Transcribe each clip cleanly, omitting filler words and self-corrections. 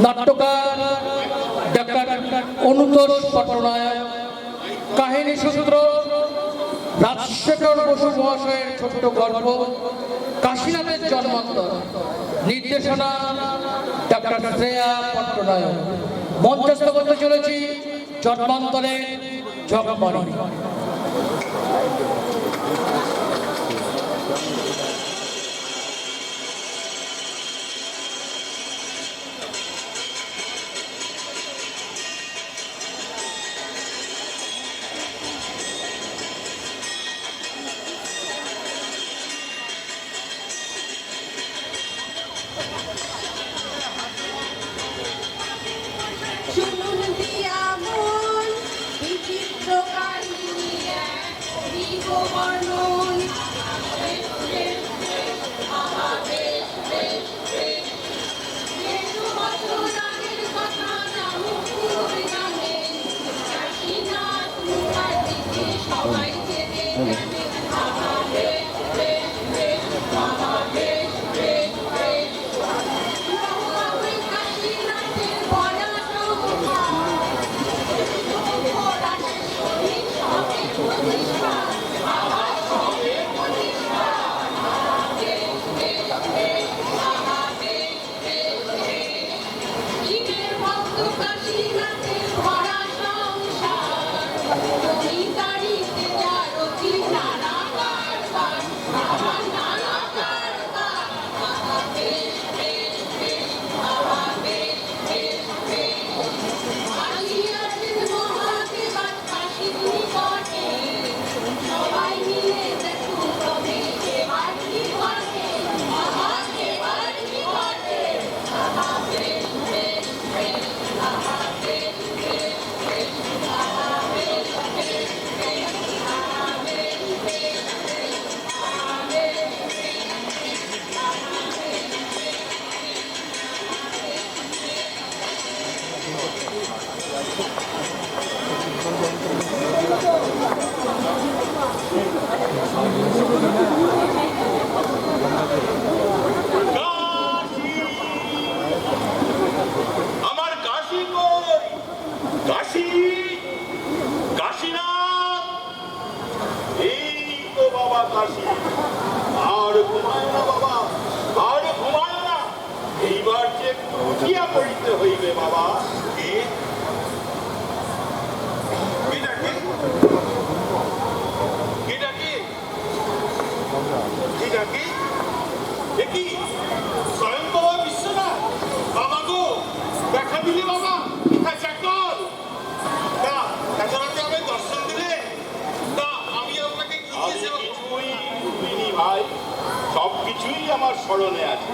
নাট্যকার ডাক্তার অনুতোষ পট্টনায়ক, কাহিনী সূত্র রাজশেখর বসু মহাশয়ের ছোট্ট গল্প কাশীনাথের জন্মান্তর, নির্দেশনা ডাক্তার শ্রেয়া পট্টনায়ক। মঞ্চস্থ করতে চলেছি জন্মান্তরের ঝকমারি। সবকিছুই আমার স্মরণে আছে।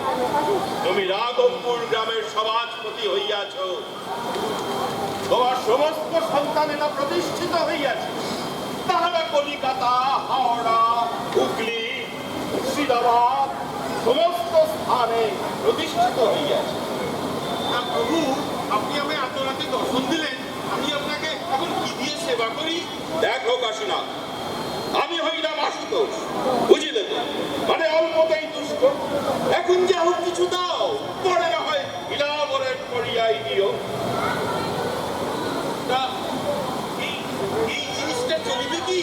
তুমি রাঘবপুর গ্রামের সমাজপতি হইয়াছ, তোমার সমস্ত সন্তানেরা প্রতিষ্ঠিত হইয়াছে। তাহারা কলিকাতা, হাওড়া, হুগলি, মুর্শিদাবাদ সমস্ত স্থানে প্রতিষ্ঠিত হইয়াছে। প্রভু, আপনি আমায় এত রাতে দর্শন দিলেন, আমি আপনাকে এখন কি দিয়ে সেবা করি? দেখো কাশীনাথ, আমি হইলাম আশুতোষ, বুঝিলে তো? মানে অল্পতেই দুষ্ট। এখন যে হোক কিছু দাও, পরে না হয় ইলাবরেট করিয়াই দিও। এই জিনিসটা চলিবে কি?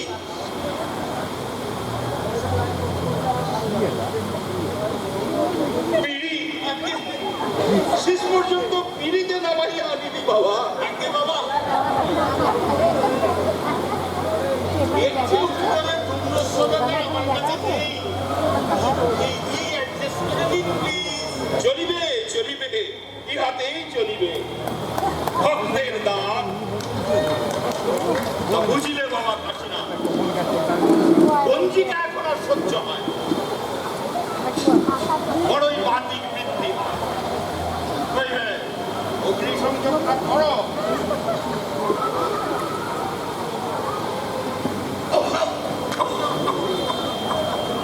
শেষ পর্যন্ত পিড়িতে নামাইয়া আনিবি বাবা। আগে বাবা, চলিবে চলিবে, ইহাতেই চলিবে। ভক্তের দান বুঝিলে বাবা কাশীনাথ, বঞ্চিকা এখন আর সহ্য হয়, বড়ই বাতিক বৃদ্ধি। অগ্নিসংযোগটা করো।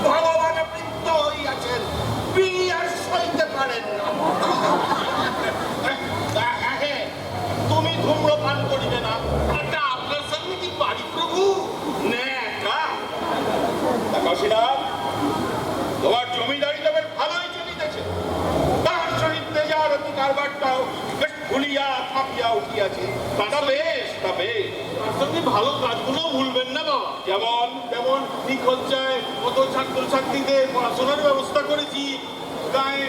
ভগবান বৃদ্ধ হইয়াছেন, বিয়ার সইতে পারেন না। তুমি ধূম্রপান করিবে না, এটা আপনার সামনে কি বাড়ি প্রভু? কাশীনাথ, তোমার জমিদারি তবে ভালোই চলিতেছে, তার সহিত তেজারতি কারবারটা কথাটাও বেশ ভুলিয়া থাকিয়া উঠিয়াছে। তা বেশ, তা বেশ। তার সঙ্গে ভালো কাজগুলো ভুলবেন না বাবা। যেমন যেমন নিখরচায় কত ছাত্রছাত্রীদের পড়াশোনার ব্যবস্থা করেছি, গায়ে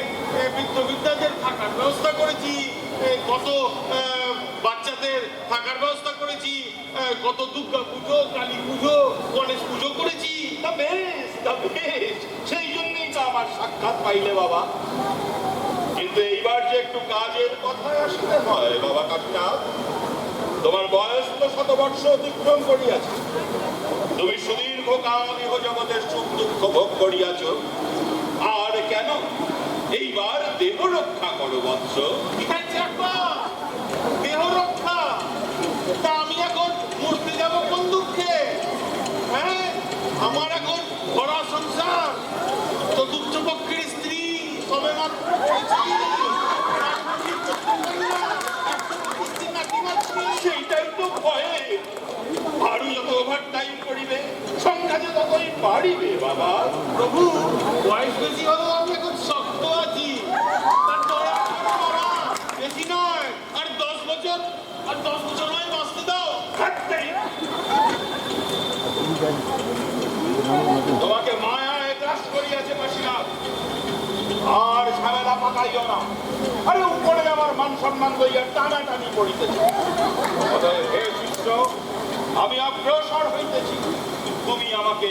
বৃদ্ধ বৃদ্ধাদের থাকার ব্যবস্থা করেছি, কত বাচ্চাদের থাকার ব্যবস্থা করেছি, কত দুর্গা পুজো, কালী পুজো, গণেশ পুজো করেছি। তা বেশ, তা বেশ। সেই জন্যই তো আমার সাক্ষাৎ পাইলে বাবা। কিন্তু এইবার যে একটু কাজের কথায় আসতে হয় বাবা কাশীনাথ। তোমার বয়স তো 100 বর্ষ অতিক্রম করিয়াছে। তুমি সুদীর্ঘ কাল ইহ জগতের সুখ দুঃখ ভোগ করিয়াছ। আর কেন এইবার দেহ রক্ষা করো বৎস। দেহ রক্ষা? তা আমি এখন মরতে যাব কোন দুঃখে? হ্যাঁ, আমার এখন ভরা সংসার, চতুর্থ পক্ষের স্ত্রী সবে মাত্র সেইটাই তো ভয়ে। আরো যত ওভার টাইম করিবে সংখ্যা যে ততই বাড়িবে বাবা। প্রভু, বয়স বেশি হলেও আমি এখন শক্ত আছি। তার দয়া করো বাবা, বেশি নয়, আর 10 বছর, আর 10 বছর নয় বাঁচতে দাও। থাকতেই তোমাকে মায়ায় গ্রাস করিয়াছে কাশীনাথ। আর ঝামেলা পাকাইও না। আরে উপরে আমার মান সম্মান লইয়া টানাটানি করিতেছে। অতএব হে শিষ্য, আমি অগ্রসর হইতেছি, তুমি আমাকে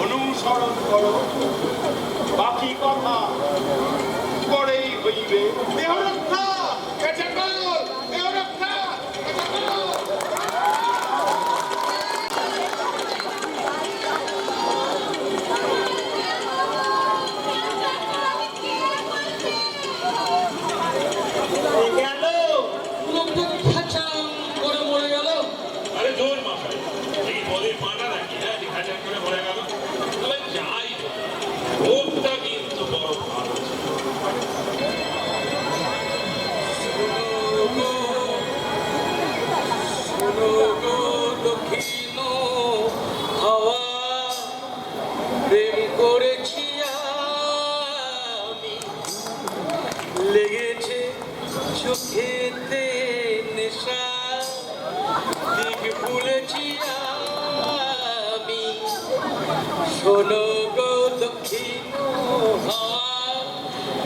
অনুসরণ করো। বাকি কথা পরেই হইবে। দেহ রক্ষা, কেঁচা করো, দেহ রক্ষা, কেঁচা করো। গেল লোকটা খাচাং করে মরে গেল। আরে জোর মাথায় এই বলের পাটা নাকি না যে খাঁচা করে মরে গেল। তবে যাই হোক, ভোগটা কিন্তু বড় ভালো ছিল। শোনো গো দক্ষিণ হাওয়া, প্রেম করেছি আমি, লেগেছে চোখেতে নেশা, দিক ভুলেছি আমি। শোনো গো দক্ষিণ হাওয়া,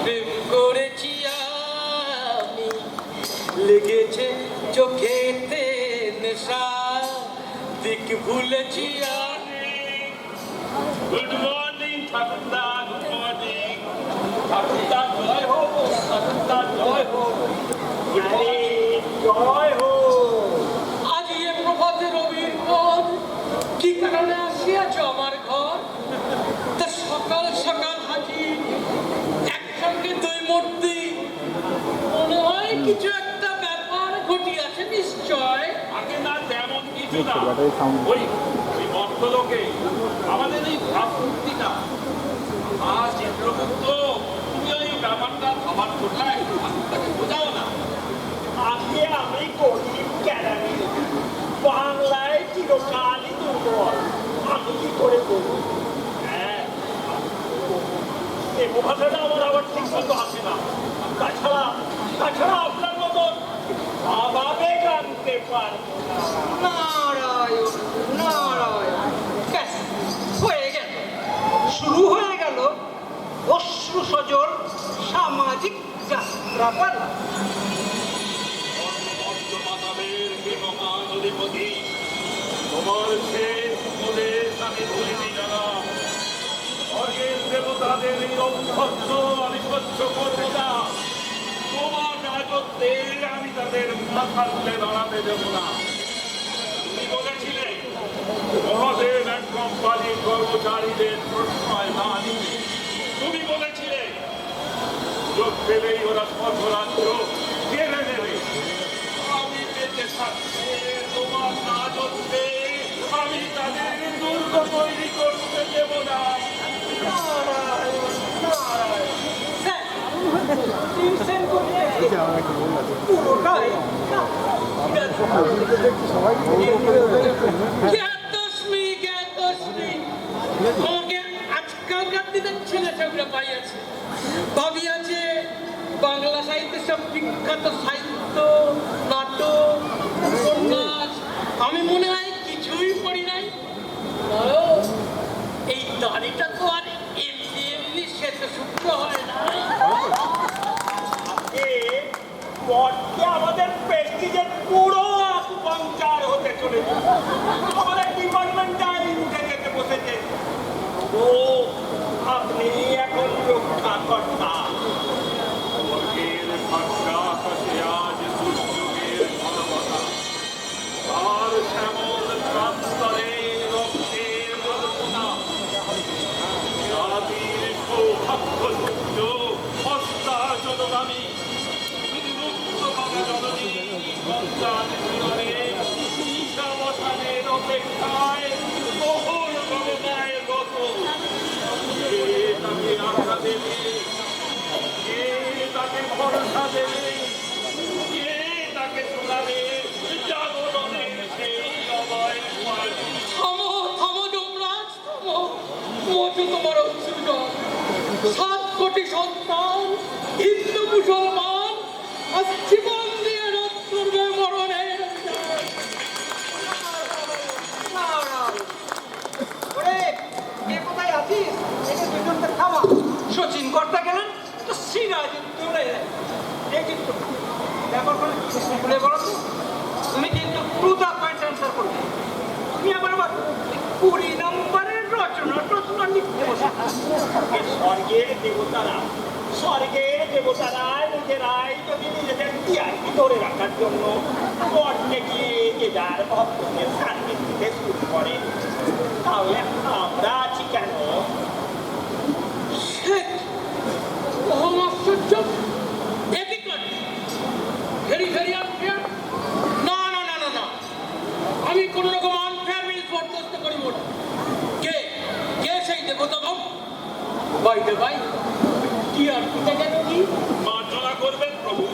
প্রেম করেছি আমি, লেগেছে চোখেতে নেশা, দিক ভুলেছি আমি। গুড মর্নিং ঠাকুরদা, গুড মর্নিং ঠাকুরদা। জয় হোক ঠাকুরদা, জয় হোক। গুড মর্নিং, জয় হোক। আজ এ প্রভাতে রবির পর কি কারণে আসিয়াছ আমার ঘর? তা সকাল সকাল হাজির, একসঙ্গে দুই মূর্তি। মনে হয় কিছু একটা ব্যাপার ঘটিয়াছে নিশ্চয়। আগে না তেমন কিছু না, ওই ওই ভদ্রলোকে আমাদের এই ভাবমূর্তিটা আর চিত্রগুপ্ত, তুমি ওই ব্যাপারটা আমার কোথায় ঠাকুরটাকে বোঝাও না। আজকে আমি গরিব কেরানি, বাংলায় চিরকালই দুর্বল, আমি কি করে করবো? হ্যাঁ, এই ভাষাটা আমার আবার ঠিক মতো আসে না। তাছাড়া আপনার মতন আবেগ আনতে পারবো না। নারায়ণ নারায়ণ, ব্যাস হয়ে গেল, শুরু হয়ে গেল অশ্রু সজল সামাজিক যাত্রাপালা। মাতাবের হিমমান অধিপতি, তোমার শেষ উপদেশ আমি ভুলিনি জানা। স্বর্গের দেবতাদের এই অভ্যর্থ আমি সহ্য করব না। তোমার রাজত্বে আমি তাদের মাথা তুলে দাঁড়াতে দেব না। তুমি বলেছিলে মহাদেব এক কোম্পানির কর্মচারীদের প্রশ্রয় না দিতে। তুমি বলেছিলে সুযোগ পেলেই ওরা স্বর্গরাজ্য কেড়ে নেবে। আমি বেঁচে থাকতে তোমার রাজত্বে আমি তাদের দুর্গ তৈরি করতে দেব না। নারায়ণ নারায়ণ, স্যার, টিউশন করতে পুরোটাই জ্ঞাতস্মি জ্ঞাতস্মি, আমাকে আজকালকার দিনের ছেলে ছেলেরা পাইয়াছে, ভাবিয়াছে বাংলা সাহিত্যের সব বিখ্যাত সাহিত্য, নাটক, উপন্যাস আমি মনে হয় কিছুই পড়ি নাই। এই দাড়িটা তো আর এমনি এমনি শ্বেত শুক্র হয় না। পটকে আমাদের প্রেস্টিজের পুরো পঞ্চার হতে চলেছে। আমাদের ডিপার্টমেন্টাল উঠে যেতে বসেছে। ও আপনি এখন রক্ষাকর্তা। স্বর্গের ভাষা আকাশে আজ সূর্যের ঘনঘটা, আর শ্যামল প্রান্তরে রক্তের আলোচনা। জাতির সৌভাগ্য সূর্য হস্তা জনগামী, জননী সন্তান জীবনে ঈশাবসানের অপেক্ষায় বহুল গণনায় রত। কে তাকে আশা দেবে, কে তাকে ভরসা দেবে, কে তাকে শোনাবে জাগরণের সেই অভয় বাণী। থামো থামো যমরাজ, থামো। মোচো তোমার অশ্রুজল। 7 কোটি সন্তান, হিন্দু মুসলমান আজ জীবন দিয়ে রোধ করবে মরণের। ওরে, কে কোথায় আছিস? একে দুজনকে থামা। সচিন কর্তা গেলেন তো সিরাজ দৌড়ে এলেন। এই কিন্তু ব্যাপারখানে খুলে বলো তো। তুমি কিন্তু টু দ্য পয়েন্ট অ্যান্সার করবে। তুমি আবার 20 নম্বরের রচনা লিখতে বসে। স্বর্গের দেবতারা নিজেরাই যদি নিজেদের টিআরপি ধরে রাখার জন্য পটকে গিয়ে যে যার ভক্তদের সার্ভিস দিতে শুরু করে, তাহলে আমরা আছি কেন? মহা আশ্চর্য! একই কাজ। Very very unfair. না না না না না, আমি কোন রকম আনফেয়ার মিলস বরদাস্ত করিব না। কে কে সেই দেবতা বাবু? বাইরে ভাই টিআরপিতে কেন কি? মার্জনা করবেন প্রভু,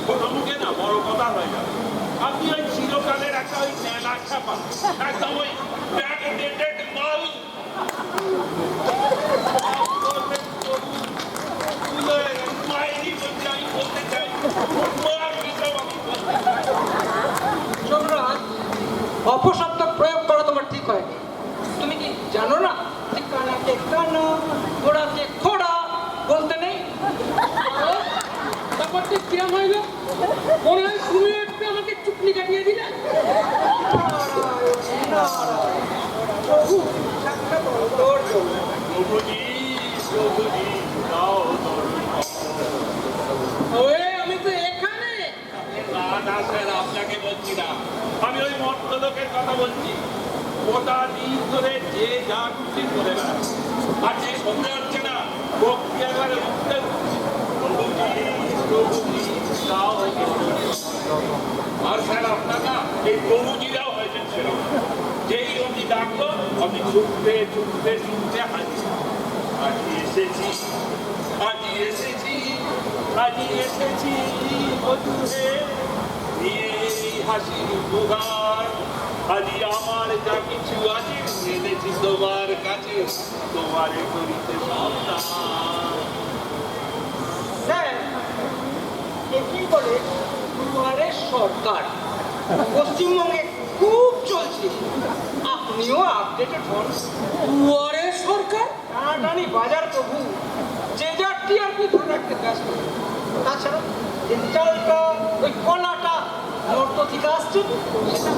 কোনো মুখে না বড় কথা হয়ে যাবে। আপনি ওই চিরকালের একটা ওই নেলা ছাপা, একদম ওই ব্যাকডেটেড মাল। মাইনি বলতে আমি বলতে চাই, মার বিষয় আমি বলতে চাই। যমরাজ, অপশব্দ প্রয়োগ করা তোমার ঠিক হয়নি। তুমি কি জানো না যে কানাকে কানা, ঘোড়াকে ঘোড়া বলতে নেই? ব্যাপারটা কিরম হইল? মনে হয় তুমি একটু আমাকে চুপনি কাটিয়ে দিলে। প্রভু, সাক্ষাৎ তোর জন্য। প্রভুজি, প্রভুজি, দাও দর্শন। ওরে, আমি তো এখানে। না না স্যার, আপনাকে বলছি না, আমি ওই মর্তলোকের কথা বলছি। গোটা দিন ধরে যে যা খুশি করে বেড়াচ্ছে, আর যে শুনতে হচ্ছে না ভক্তি এবারে উঠতে প্রভুজি, প্রভুজি, দাও দর্শন। আর স্যার আপনার না এই প্রভুজিরাও হয়েছেন সেরকম। যেই অতি ডাকলো আপনি ছুটতে ছুটতে ছুটতে হাজির। আজি এসেছি, আজি এসেছি, আজি এসেছি মধুরে, নিয়ে এই হাসির উপহার। আজি আমার যা কিছু আছে এনেছি তোমার কাছে, তোমারে করিতে সাবধান। স্যার, এটি বলে দুয়ারে সরকার পশ্চিমবঙ্গে খুব চলছে। আপনিও আপডেটেড হন। দুয়ারে সরকার? টানাটানি বাজার প্রভু, যে যার টিআরপি ধরে রাখতে ব্যস্ত। তাছাড়া যে চালটা, ওই কলাটা নর্ত থেকে আসছে, সেটা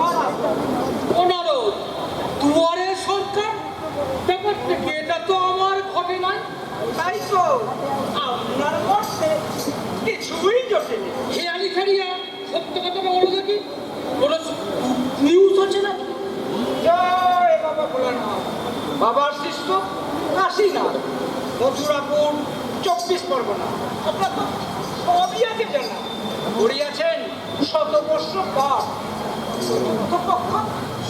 আর আসবে না। অনুরোধ, দুয়ারে সরকার ব্যাপারটা কি? এটা তো আমার ঘটে নাই। তাই তো আপনার মধ্যে কিছুই জটেনি। খেয়ালি খেলিয়া সত্য কথাটা বলো দেখি, কোনো নিউজ আছে নাকি? জয় বাবা ভোলানাথ। বাবার শিষ্য কাশীনাথ, মথুরাপুর, 24 পরগনা। আপনার তো সবই আছে জানা। করিয়াছেন শতবর্ষ পাঠ, চতুর্থ পক্ষ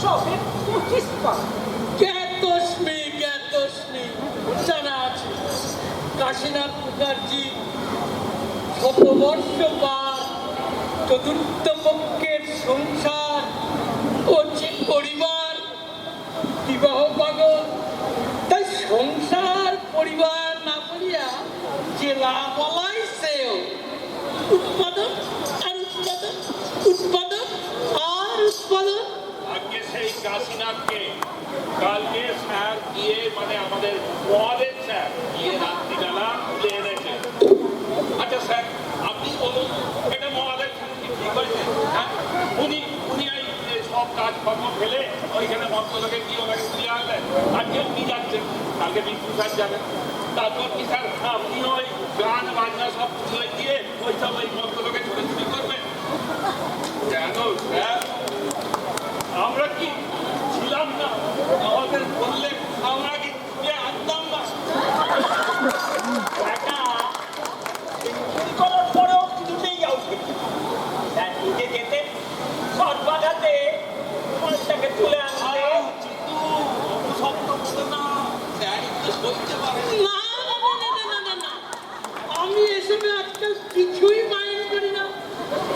সবে 25 পাঠ। জ্ঞাতস্মি জানা আছে। কাশীনাথ মুখার্জি শতবর্ষ পার, চতুর্থ পক্ষের সংসার ও যে পরিবার, বিবাহ পাগল, তাই সংসার পরিবার না বলিয়া জেলা বলাই সে শ্রেয়। উৎপাদন আর উৎপাদন, উৎপাদন আর উৎপাদন। আজকে সেই কাশীনাথকে কালকে স্যার গিয়ে মানে আমাদের মহাদেব স্যার গিয়ে রাত্রিবেলা তুলে এনেছে। আচ্ছা স্যার আপনি বলুন এটা মহাদেব স্যার কি ঠিক হয়েছে? হ্যাঁ উনি উনি এই সব কাজকর্ম ফেলে ওইখানে ভক্তলোকে গিয়ে ওনাকে তুলে আনলেন। আজকে উনি যাচ্ছেন, কালকে বিষ্ণু স্যার যাবেন। তারপর কি স্যার আপনি ওই গান বাজনা সব তুলে দিয়ে ওই সব ওই ভক্তলোকে ছুটি করবেন? কেন স্যার আমরা কি ছিলাম না? আমাদের বললে আমরা কি আনতাম না? একা সেঞ্চুরি করার পরেও কিছুতেই যাও স্যার নিজে যেতে সর্বাঘাতে মালটাকে তুলে আনতে। না না না না না না না, আমি এসবে আজকাল কিছুই মাইন্ড করি না।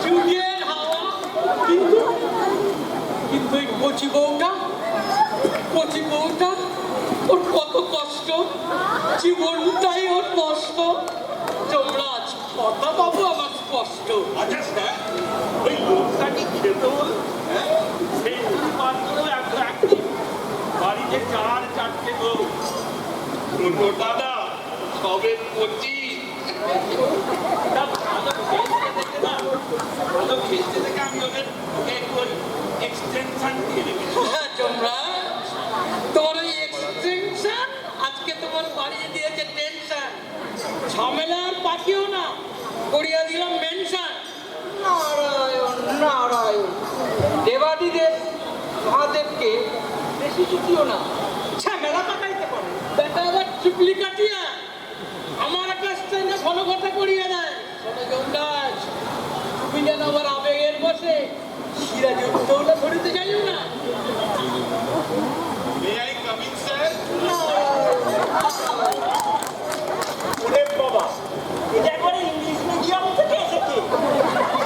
যুগের হাওয়া। কিন্তু কিন্তু এই কচি বউটা ওর কত কষ্ট, জীবনটাই ওর নষ্ট। যমরাজ কথা বাবু আমার স্পষ্ট। আচ্ছা স্যার ওই লোকটা কি খেতে বল? হ্যাঁ সেই মাত্র এত অ্যাক্টিভ, বাড়িতে চারটে লোক। ছোট দাদা সবে কচি, তা ভালো খেলতে দেখে না, ভালো খেলতে দেখে আমি ওদের একটু এক্সটেনশন দিয়ে রেখেছি। হ্যাঁ যমরাজ, তোমার ওই এক্সটেনশন আজকে তোমার বাড়িয়ে দিয়েছে টেনশন। ঝামেলার পাঠিও না, করিয়া দিলাম মেনশন। নারায়ণ নারায়ণ, দেবাদিদেব মহাদেবকে বেশি চুকিও না, ঝামেলা পাকাইতে পারে। বেটা আবার চুপলি কাটিয়া আমার কাছটা না ঘন কথা করিয়া দেয়। শোনো যমরাজ, তুমি যেন আবার আবেগের বসে সিরাজ উত্তরটা ধরিতে যাইও না। May I coming sir? ওরে বাবা, এটা একবারে ইংলিশ মিডিয়াম থেকে এসেছে।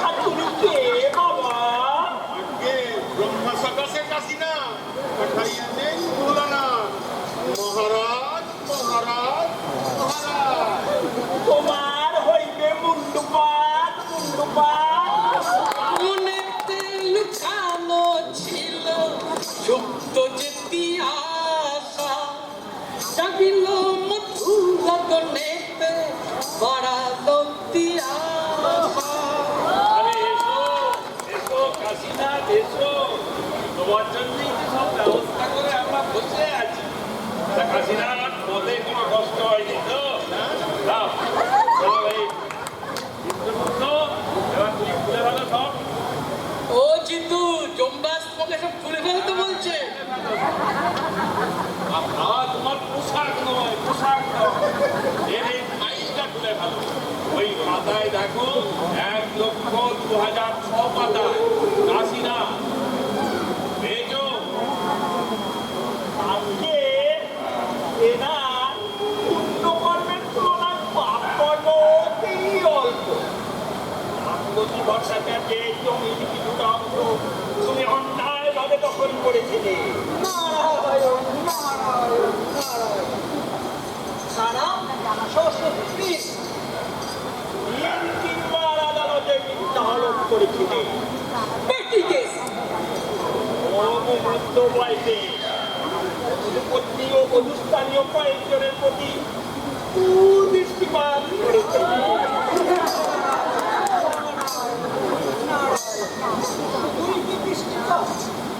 আর তুমি কে বাবা? আজকে ব্রহ্মা সকাশে কাশি না পাঠাইয়া নেই ভোলানা। মহারাজ মহারাজ মহারাজ। তোমার হইবে মুন্ডুপাত মুন্ডুপাত। মনেতে লুকানো ছিল সুপ্ত যেতি আশা, জাগিল মধুর গণেতে বাড়ালো তিয়াশা। আরে এসো এসো কাশীনাথ এসো, তোমার জন্যই তো সব ব্যবস্থা করে আমরা বসে আছি। তা কাশীনাথ পথে কোনো কষ্ট হয়নি তো? দাও দাও এই চিত্রগুপ্ত, এবার তুমি খুলে ফেলো সব। ও জিতু, যমরাজ তোমাকে সব খুলে ফেলতে বলছে। তোমার পোশাক নয়, পোশাক নয়, এর এই ফাইলটা খুলে ফেলো। ওই পাতায় দেখো 1,02,006 পাতায় কাশীনাথ পেয়েছো? আজকে এনার পুণ্যকর্মের তুলনায় পাপ অতি অল্প। রামগতি ভট্টাচার্যের জমির কিছুটা অংশ তুমি অন্যায়ভাবে দখল করেছিলে। নারায়ণ নারায়ণ নারায়ণ। সারা সরস্বতী তিনবার আদালতে মিথ্যা আরোপ করেছিলে। পেটি কেস। মধ্য বয়সে পত্নী ও বধুস্থানীয় কয়েকজনের প্রতি দৃষ্টিপাত করেছিলে। তুই কি দৃষ্টিত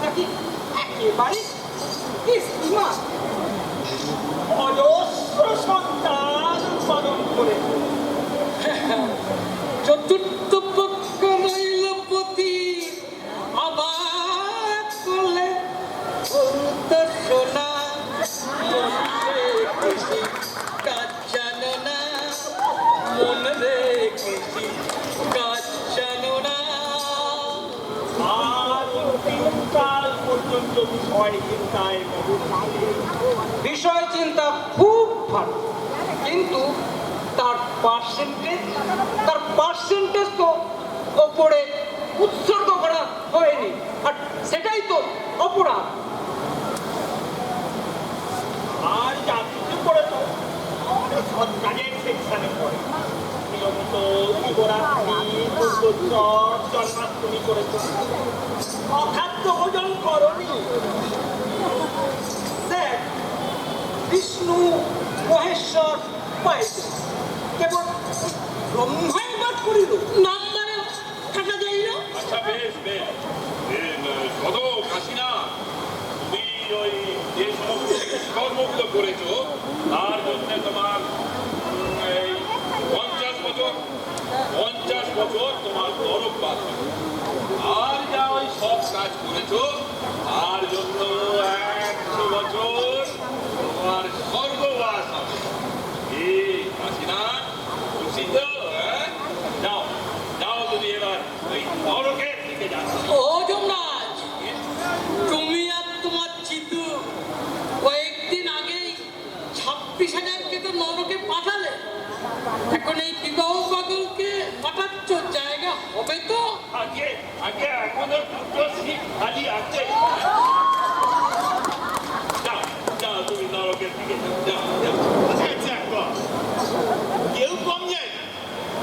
নাকি একেবারে দৃষ্টিমান? অজস্র সন্তান উৎপাদন করেছে। চতুর্থ পক্ষ রইল পতি, আবার করলে হলুদ সোনা। মন রেখেছি কাজ জানো না, মন রেখেছি কাজ জানো না। আর তিনকাল পর্যন্ত বিষয় চিন্তায় মগ্ন থাকে। বিষয় চিন্তা খুব ভালো, কিন্তু তার পার্সেন্টেজ তো ওপরে উৎসর্গ করা হয়নি, আর সেটাই তো অপরাধ। আর যা কিছু করেছ সৎ কাজের সেকশনে পড়ে। নিয়মিত সব জন্মাষ্টমী করেছ, অখাদ্য ভোজন করনি। দেখ, বিষ্ণু মহেশ্বর পাইছে, কেবল ব্রহ্মাই বাদ করিল, নাম মানে কাটা যাইল। আচ্ছা বেশ বেশ কত কাশিনা, তুমি ওই যে সমস্ত কর্মগুলো করেছো তার জন্য তোমার এই 50 বছর তোমার গৌরব পাত হবে। আর যা ওই সব কাজ করেছো তার জন্য 100 বছর তোমার স্বর্গবাস হবে। এই কাশিনা খুশি তো? হ্যাঁ, যাও যাও তুমি এবার ওই নরকের দিকে যাও। ও যমরাজ, তুমি আর তোমার চিতু কয়েকদিন আগেই 26,000কে তো নরকে পাঠালে, এখন এই বিবাহ পাগলকে পাঠাচ্ছ, জায়গা হবে তো? আগে আগে এখনো দুটো সিট খালি আছে। যাও যাও তুমি নরকের দিকে যাও যাও যাও। কেউ কম যায় না,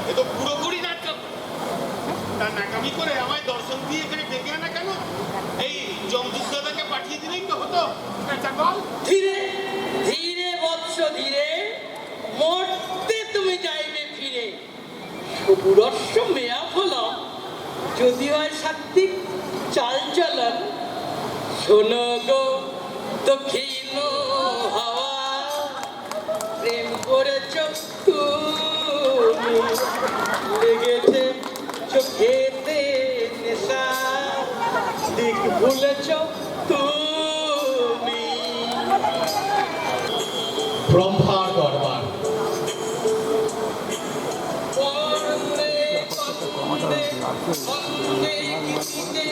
এ তো পুরোপুরি নাটক। তার নাকামি করে আমায় দর্শন দিয়ে এখানে ডেকে আনা কেন? এই জমদুদাদাকে পাঠিয়ে দিলেই তো হতো। এটা বল। ধীরে ধীরে বৎস ধীরে, মরতে তুমি যাইবে ফিরে। সুরস্য মেয়া ফলম, যদি হয় সাত্বিক চাল চলন। শোনো গো দক্ষিণ হাওয়া, প্রেম করেছ তুমি, লেগেছে চোখেতে নেশা, দিক ভুলেছ তুমি। ব্রহ্মার দরবার। বন্দে বন্দে বন্দে গীতিতে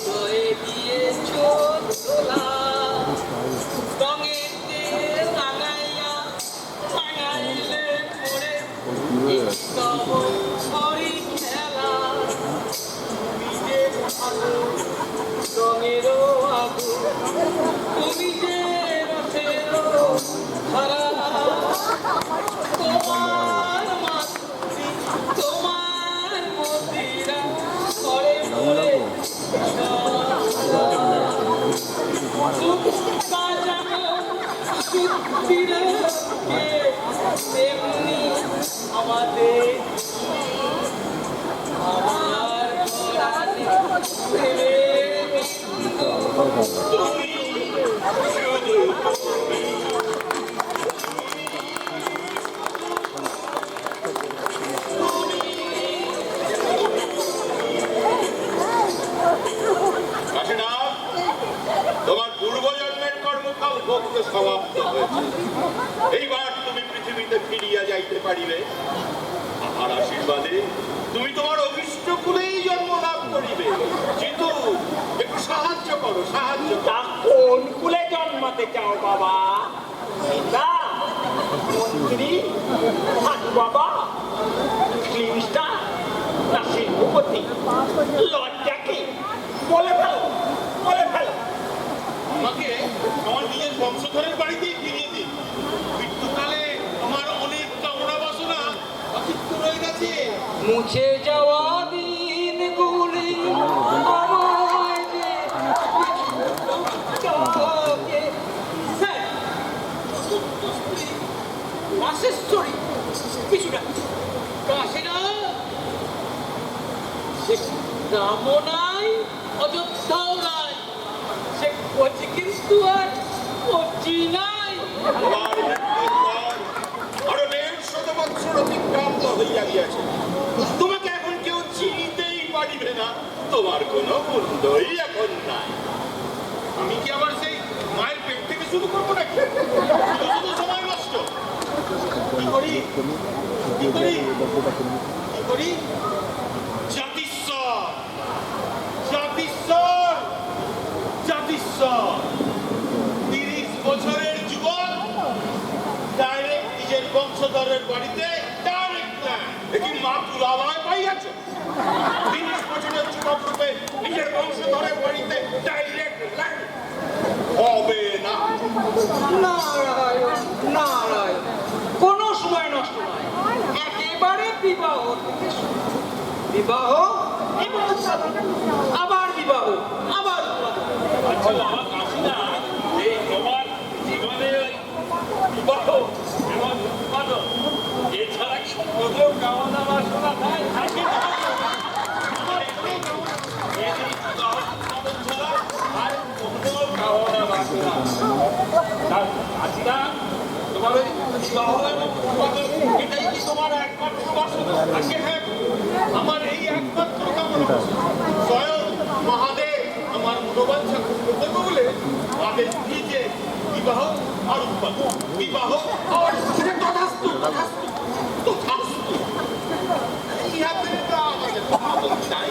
হয়ে দিয়েছ দোলা, রঙেতে রাঙাইয়া রাঙাইলে পরে তব হরি খেলা। তুমি যে ভালো রঙেরও আগুন, তুমি যে রসেরও ধারা, তোমার মাধুরী তোমার মদিরা করে মোরে তেমনি আমাদের আমার ঘরানে প্রেমের কাশিনা, তোমার পূর্বজন্মের কর্মকাল ভোগ্য সমাপ্ত হয়েছে। এইবার তুমি পৃথিবীতে ফিরিয়া যাইতে পারিবে। আমার আশীর্বাদে তুমি তোমার অভিষ্ট কুলেই জন্ম লাভ করিবে। কিন্তু একটু সাহায্য করো, সাহায্য তা করো। কোন কুলে জন্মাতে চাও বাবা? নেতা, মন্ত্রী, সাধু বাবা, মুসলিম স্টার না শিল্পপতি? লজ্জা কি? বলে ফেলো, বলে ফেলো। আমাকে আমার নিজের বংশধরের বাড়িতেই ফিরিয়ে দিন। মৃত্যুকালে আমার অনেক কামনা বাসনা অতিরিক্ত রয়ে গেছে। মুছে যাওয়া দিনগুলি আমায় যে চোখে। স্যার, চতুর্থ মাসেশ্বরী কিছুটা কাশিনা, সে রামও নাই অযোধ্যাও নাই, সে কচি কিন্তু আর কচি নাই। তোমার মৃত্যুর পর আরো 150 বৎসর অতিক্রান্ত হইয়া গিয়াছে। তোমাকে এখন কেউ চিনিতেই পারিবে না। তোমার কোনো মূল্যই এখন নাই। আমি কি আবার সেই মায়ের পেট থেকে শুরু করবো নাকি? শুধু শুধু সময় নষ্ট। কি করি কি করি কি করি? জাতিস্বর, জাতিস্বর, জাতিস্বর। 30 বছরের যুবক ডাইরেক্ট নিজের বংশধরের বাড়িতে ডাইরেক্ট প্ল্যান। একই মাতুলালয় পাইয়াছ। 30 বছরের যুবক রূপে নিজের বংশধরের বাড়িতে ডাইরেক্ট ল্যান্ড হবে না। নারায়ণ নারায়ণ, কোনো সময় নষ্ট নয়, একেবারে বিবাহ এবং আবার বিবাহ, আবার বিবাহ। আচ্ছা বাবা কাশিনা, এই তোমার জীবনে ওই বিবাহ এবং উৎপাদন এছাড়া কি কোনো কামনা বাসনা থাকে না? আমার এই বিবাহ উৎপাদন ছাড়া আর কোনো কামনা বাসনা কাশিনা, তোমার ওই বিবাহ এবং উৎপাদন এটাই কি তোমার একমাত্র বাসনা? আজকে হ্যাঁ, আমার এই একমাত্র কামনা স্বয়ং মহাদেব আমার মনোবাঞ্ছা পূর্ণ করবে বলে আদেশ দিয়েছে বিবাহ আর উৎপাদন, বিবাহ আর তথাস্তু, তথাস্তু, তথাস্তু। ইহাতে তো আমাদের উৎপাদন চাই,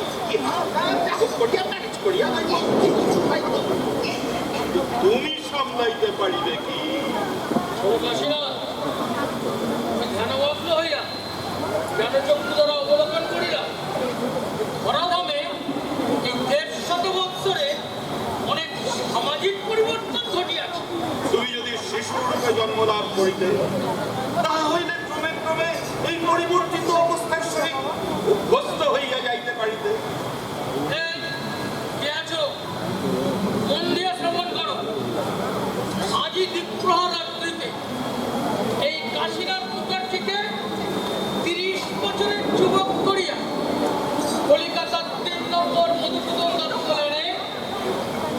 তুমি সামলাইতে পারিবে কি? কাশিনা ধ্যানমগ্ন হইয়া জ্ঞানচক্ষু দ্বারা অবলোকন করিয়া ধরাধামে এই ১৫০ বৎসরে অনেক সামাজিক পরিবর্তন ঘটিয়াছে। তুমি যদি শিশুরূপে জন্ম লাভ করিতে, তাহা হইলে ক্রমে ক্রমে এই পরিবর্তিত অবস্থার সহিত অভ্যস্ত হইয়া যাইতে পারিতে। এই কে আছো? মন দিয়া শ্রবণ করো। আজই দ্বীপ্রহর রাত্রিতে এই কাশীনাথ মুখার্জিকে ৩০ বছরের যুবক করিয়া কলিকাতার ৩ নম্বর মধুসূদন দত্ত লেনে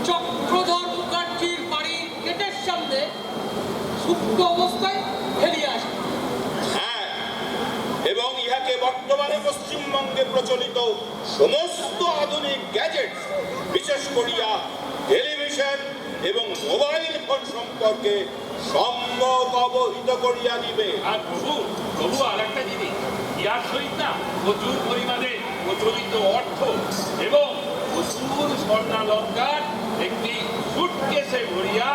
চক্রধর মুখার্জির বাড়ির গেটের সামনে সুপ্ত অবস্থায় ফেলিয়া আসে। হ্যাঁ, এবং ইহাকে বর্তমানে পশ্চিমবঙ্গে প্রচলিত সমস্ত আধুনিক গ্যাজেট, বিশেষ করিয়া টেলিভিশন এবং মোবাইল ফোন সম্পর্কে সম্যক অবহিত করিয়া দিবে। আর প্রভু আর একটা জিনিস, ইয়ার সহিত না প্রচুর পরিমাণে প্রচলিত অর্থ এবং প্রচুর স্বর্ণালঙ্কার একটি সুটকেসে ভরিয়া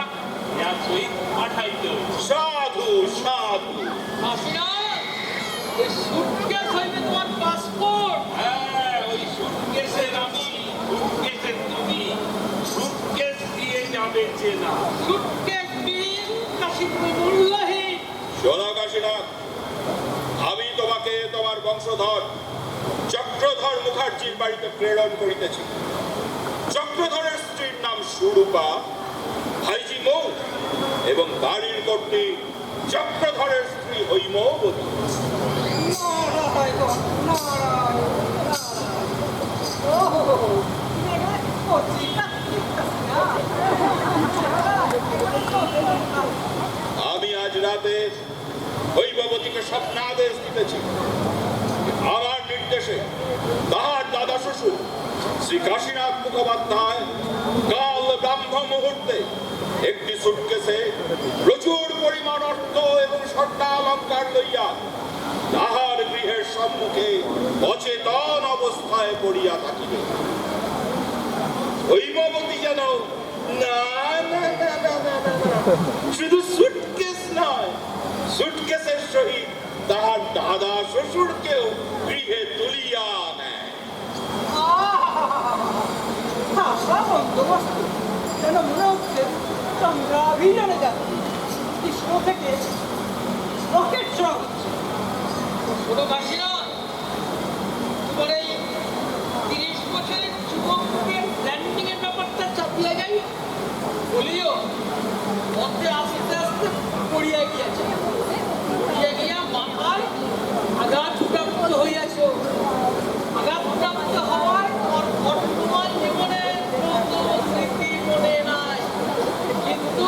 ইয়ার সহিত পাঠাইতে হইবে। সাধু সাধু। কাশীনাথ, এই সুটকেস হইবে তোমার পাসপোর্ট। হ্যাঁ, ওই সুটকেসের আমি, সুটকেসের তুমি, সুটকেস দিয়ে যাবে চেনা। সুটকেস বিল কাশীপুর মূল্যহীন। শোনো কাশীনাথ, আমি তোমাকে তোমার বংশধর চক্রধর মুখার্জির বাড়িতে প্রেরণ করিতেছি। চক্রধরের স্ত্রীর নাম সুরূপা, ভাইজি মৌ, এবং বাড়ির কর্ত্রী চক্রধরের স্ত্রী হৈমবতী। নারায়ণ, নারায়ণ, নারায়ণ। ওহো, মেঘা পত্রিকা আমি আজ রাতে হৈমবতীকে স্বপ্নাদেশ দিতেছি। আমার নির্দেশে তাহার দাদা শ্বশুর শ্রী কাশীনাথ মুখোপাধ্যায় কাল ব্রাহ্ম মুহূর্তে একটি সুটকেসে প্রচুর পরিমাণ অর্থ এবং স্বর্ণালঙ্কার লইয়া তাহার গৃহের সম্মুখে অচেতন অবস্থায় পড়িয়া থাকিবে। হৈমবতী যেন না না না না না না না, শুধু সুটকেস নয়, সুটকেসের সহিত তাহার দাদা শ্বশুরকেও গৃহে তুলিয়া নেয়। ভাষা বন্দোবস্ত যেন মনে হচ্ছে চন্দ্রাভিযানে যাচ্ছে। কৃষ্ণ থেকে রকেট ছোড়া হচ্ছে। ছোটো কাশীনাথ, তোমার এই ৩০ বছরের যুবককে ল্যান্ডিং এর ব্যাপারটা চাপিয়ে যাই বলিও, পথে আস্তে আস্তে পড়িয়া গিয়াছে। পড়িয়া গিয়া মাথায় আঘাতপ্রাপ্ত হইয়াছ। আঘাতপ্রাপ্ত হওয়ার পর বর্তমান জীবনে কোনো স্মৃতি মনে নাই, কিন্তু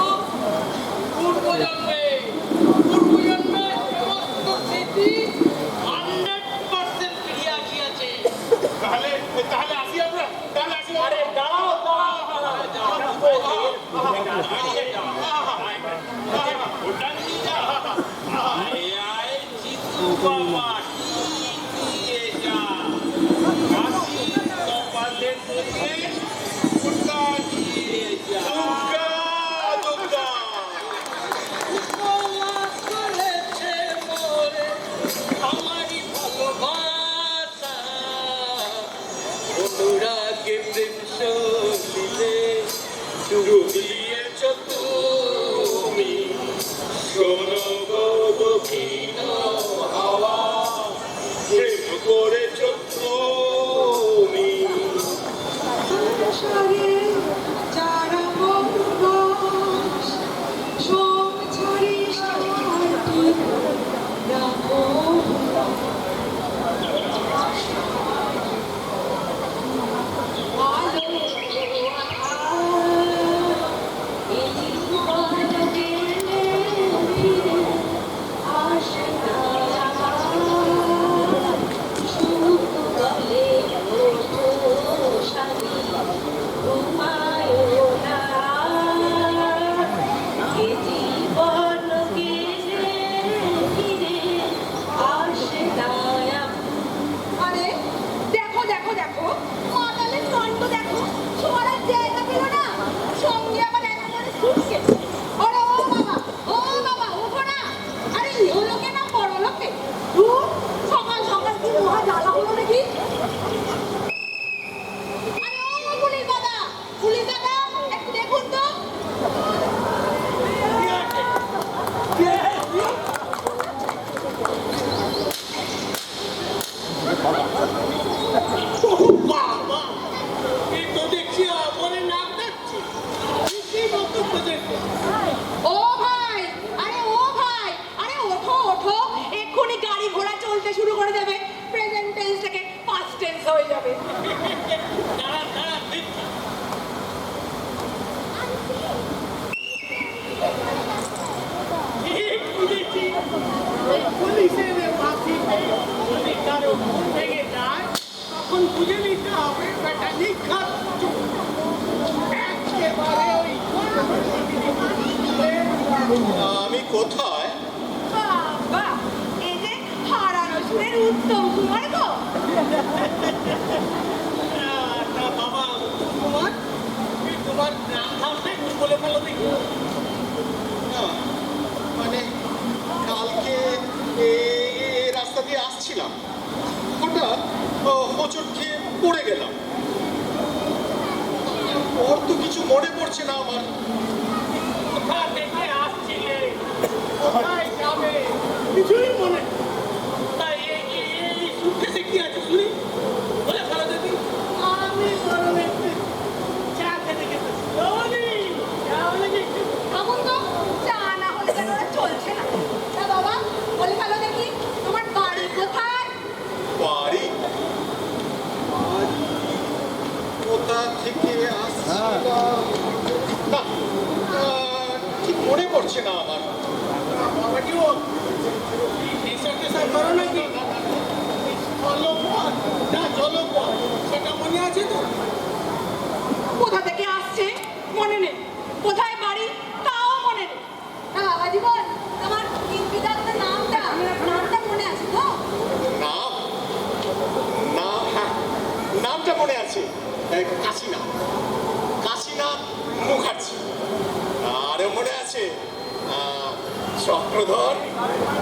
পূর্বজন্মে সমস্ত স্মৃতি 100% ফিরিয়া আসিয়াছে। তাহলে তাহলে আসি আমরা, তাহলে আসি। আরে দাঁড়াও, দাঁড়াও, ওটা নিয়ে যা। আয় আয় জিতু বাবা, ঠিক দিয়ে যা। কাশী কপালে থেকে ওটা দিয়ে যা। দুর্গা, দুর্গা। উপমা করেছে মোরে আমারই ভালোবাসা, অনুরাগে প্রেম সলিলে ডুবলিয়েছ তুমি। শোনো গো দক্ষিণ হাওয়া, প্রেম করেছ তুমি। দেখো মাতালের কাণ্ড দেখো, শোয়ার জায়গা পেল না, সঙ্গে আবার একেবারে সুটকেস। আরে ও বাবা ওঠো না। আরে ইহলোকে না পরলোকে, ধুর, সকাল সকাল কি মহা জ্বালা হলো নাকি। আরে ও পুলিশ দাদা একটু দেখুন তো। বাবা, এ তো দেখছি অমরে নাক ডাকছে। কি বক্তব্য দেখবো? ও ভাই, আরে ওঠো, এক্ষুনি গাড়ি ঘোড়া চলতে শুরু করে দেবে, প্রেজেন্ট টেন্স থেকে পাস্ট টেন্স হয়ে যাবে। দাঁড়া দেখছি। ঠিক বুঝেছি, এই পুলিশের ফাঁসিতে যদি কারো ঘুম ভেঙে যায়, তখন বুঝে নিতে হবে বেটা নিখাত চোর। একেবারে ওই আমি কোথায়? বাবা, এই যে হারানো সুরের উত্তম কুমার গো। তা বাবা কুমার, তোমার নাম ধামটা একটু বলে বলো দেখি। না, মানে কালকে রাস্তা দিয়ে আসছিলাম, হঠাৎ হোঁচট খেয়ে পড়ে গেলাম। ওর তো কিছু মনে পড়ছে না আমার। কোথা থেকে আসছিলে, কোথায় যাবে, কিছুই মনে নেই। তাই এই সুটকেসে কি আছে শুনি, বলে ফেলো দেখি। আমি বরং একটু চা খেতে খেতে চা হলে কি একটু থামুন তো, চা না হলে কেন ওরা চলছে না। তা বাবা, বলে ফেলো দেখি, তোমার বাড়ি কোথায়? বাড়ি কোথা থেকে আসছিলাম না, ঠিক মনে পড়ছে না আমার। বাবা কি ও এসব টেসব করো নাকি? জলপথ, যা জলপথ, সেটা মনে আছে তো? কোথা থেকে আসছে মনে নেই, কোথায় বাড়ি তাও মনে নেই। তা বাবা জীবন, তোমার পিতার নামটা মনে আছে তো? নাম হ্যাঁ, নামটা মনে আছে, কাশীনাথ মুখার্জি। আরও মনে আছে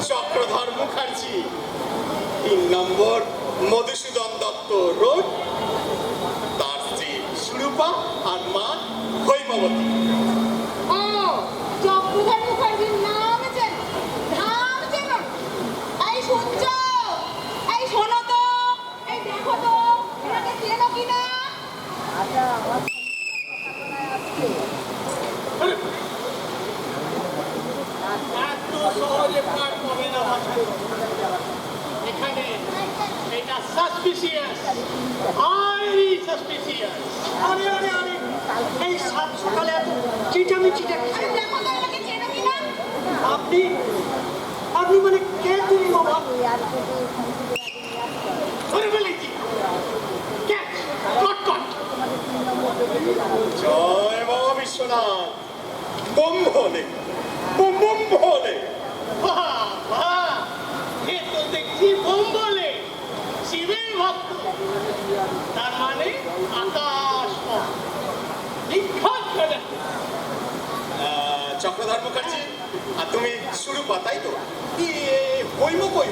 চক্রধর মুখার্জি, 3 নম্বর মধুসূদন দত্ত রোড, তার স্ত্রী সুরূপা আর মা হৈমবতী। ও, চক্রধর মুখার্জির নাম চেন, ধাম চেন। এই শুনছো, এই শোনো তো, এই দেখো তো, এনাকে চেনো কিনা? এত সহজে পার পাবে না ভাষা। এখানে এটা সাসপিসিয়াস, হাইলি সাসপিসিয়াস। আরে এই সাত সকালে এত চিটামিচিটা আরে দেখো তো, এনাকে চেনো কিনা? আপনি মানে কে তুমি বাবা? ধরে ফেলেছি, ক্যাচ, কট। জয় বাবা বিশ্বনাথ, বম ভোলে। বাবা, এ তো দেখছি বোম বলে শিবের ভক্ত, তার মানে আকাশ পথ। বিখ্যাত করে। চক্রধর মুখার্জি, আর তুমি সুরূপা, তাই তো?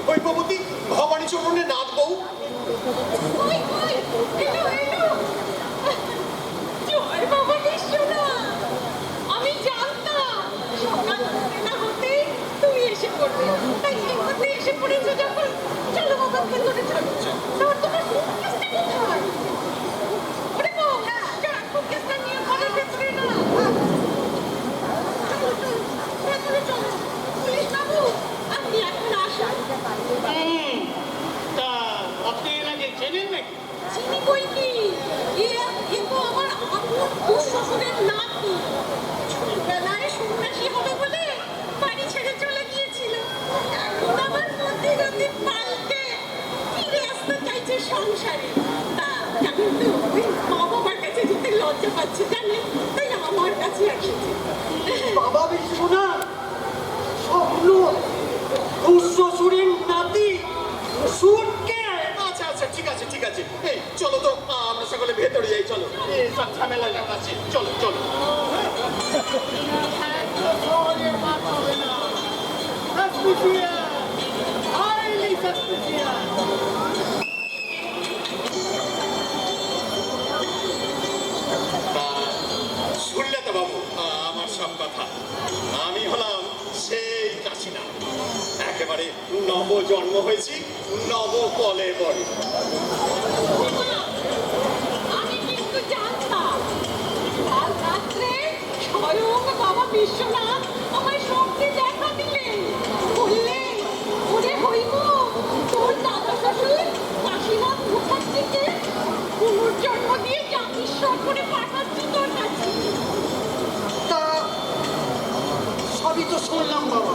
হৈমবতী ভবানী চরণের নাথ বউ। কই, এলো। জয় বাবা বিশ্বনাথ, আমি জানতাম সকাল হতে তুমি এসে পড়বে, তাই এই মধ্যে এসে পড়েছো যখন, চলো বাবা ভেতরে চলো। তোমার সুটকেসটা কোথায়? ওরে বাবা, সুটকেসটা নিয়ে ঘরের ভেতরে না। ভেতরে চলো। পুলিশ বাবু, আপনি এখন আসুন। তা আপনি এনাকে চেনেন নাকি? চিনি কই কি, এ তো আমার আপন শ্বশুরের নাতি। ছোটবেলায় সন্ন্যাসী হবে বলে বাড়ি ছেড়ে চলে গিয়েছিল, এখন আবার মধ্যে পাল্টে ফিরে আসতে চাইছে সংসারে। তা এখন তো ওই মা বাবার কাছে যেতে লজ্জা পাচ্ছে জানেন, তাই আমার কাছে এসেছে। বাবা বিশ্বনাথ, স্বপ্ন শ্বশুরের নাতি সুটকে। আচ্ছা ঠিক আছে, এই চল চলো তো আমরা সকলে ভেতরে যাই, চলো সব ঝামেলা আছে, চলো চলো। শুনলে তো বাবু আমার সব কথা। আমি হলাম সেই কাশিনা, একেবারে নব জন্ম হয়েছি, নব কলে পড়ে। আমি কিন্তু জানতাম কাল রাত্রে স্বয়ং বাবা বিশ্বনাথ আমায় স্বপ্নে দেখা দিলেন, বললেন ওরে হইব তোর দাদা শ্বশুর কাশীনাথ মুখার্জিকে পুনর্জন্ম দিয়ে জাতিস্বর করে পাঠাচ্ছি তোর কাছে। তা সবই তো শুনলাম বাবা,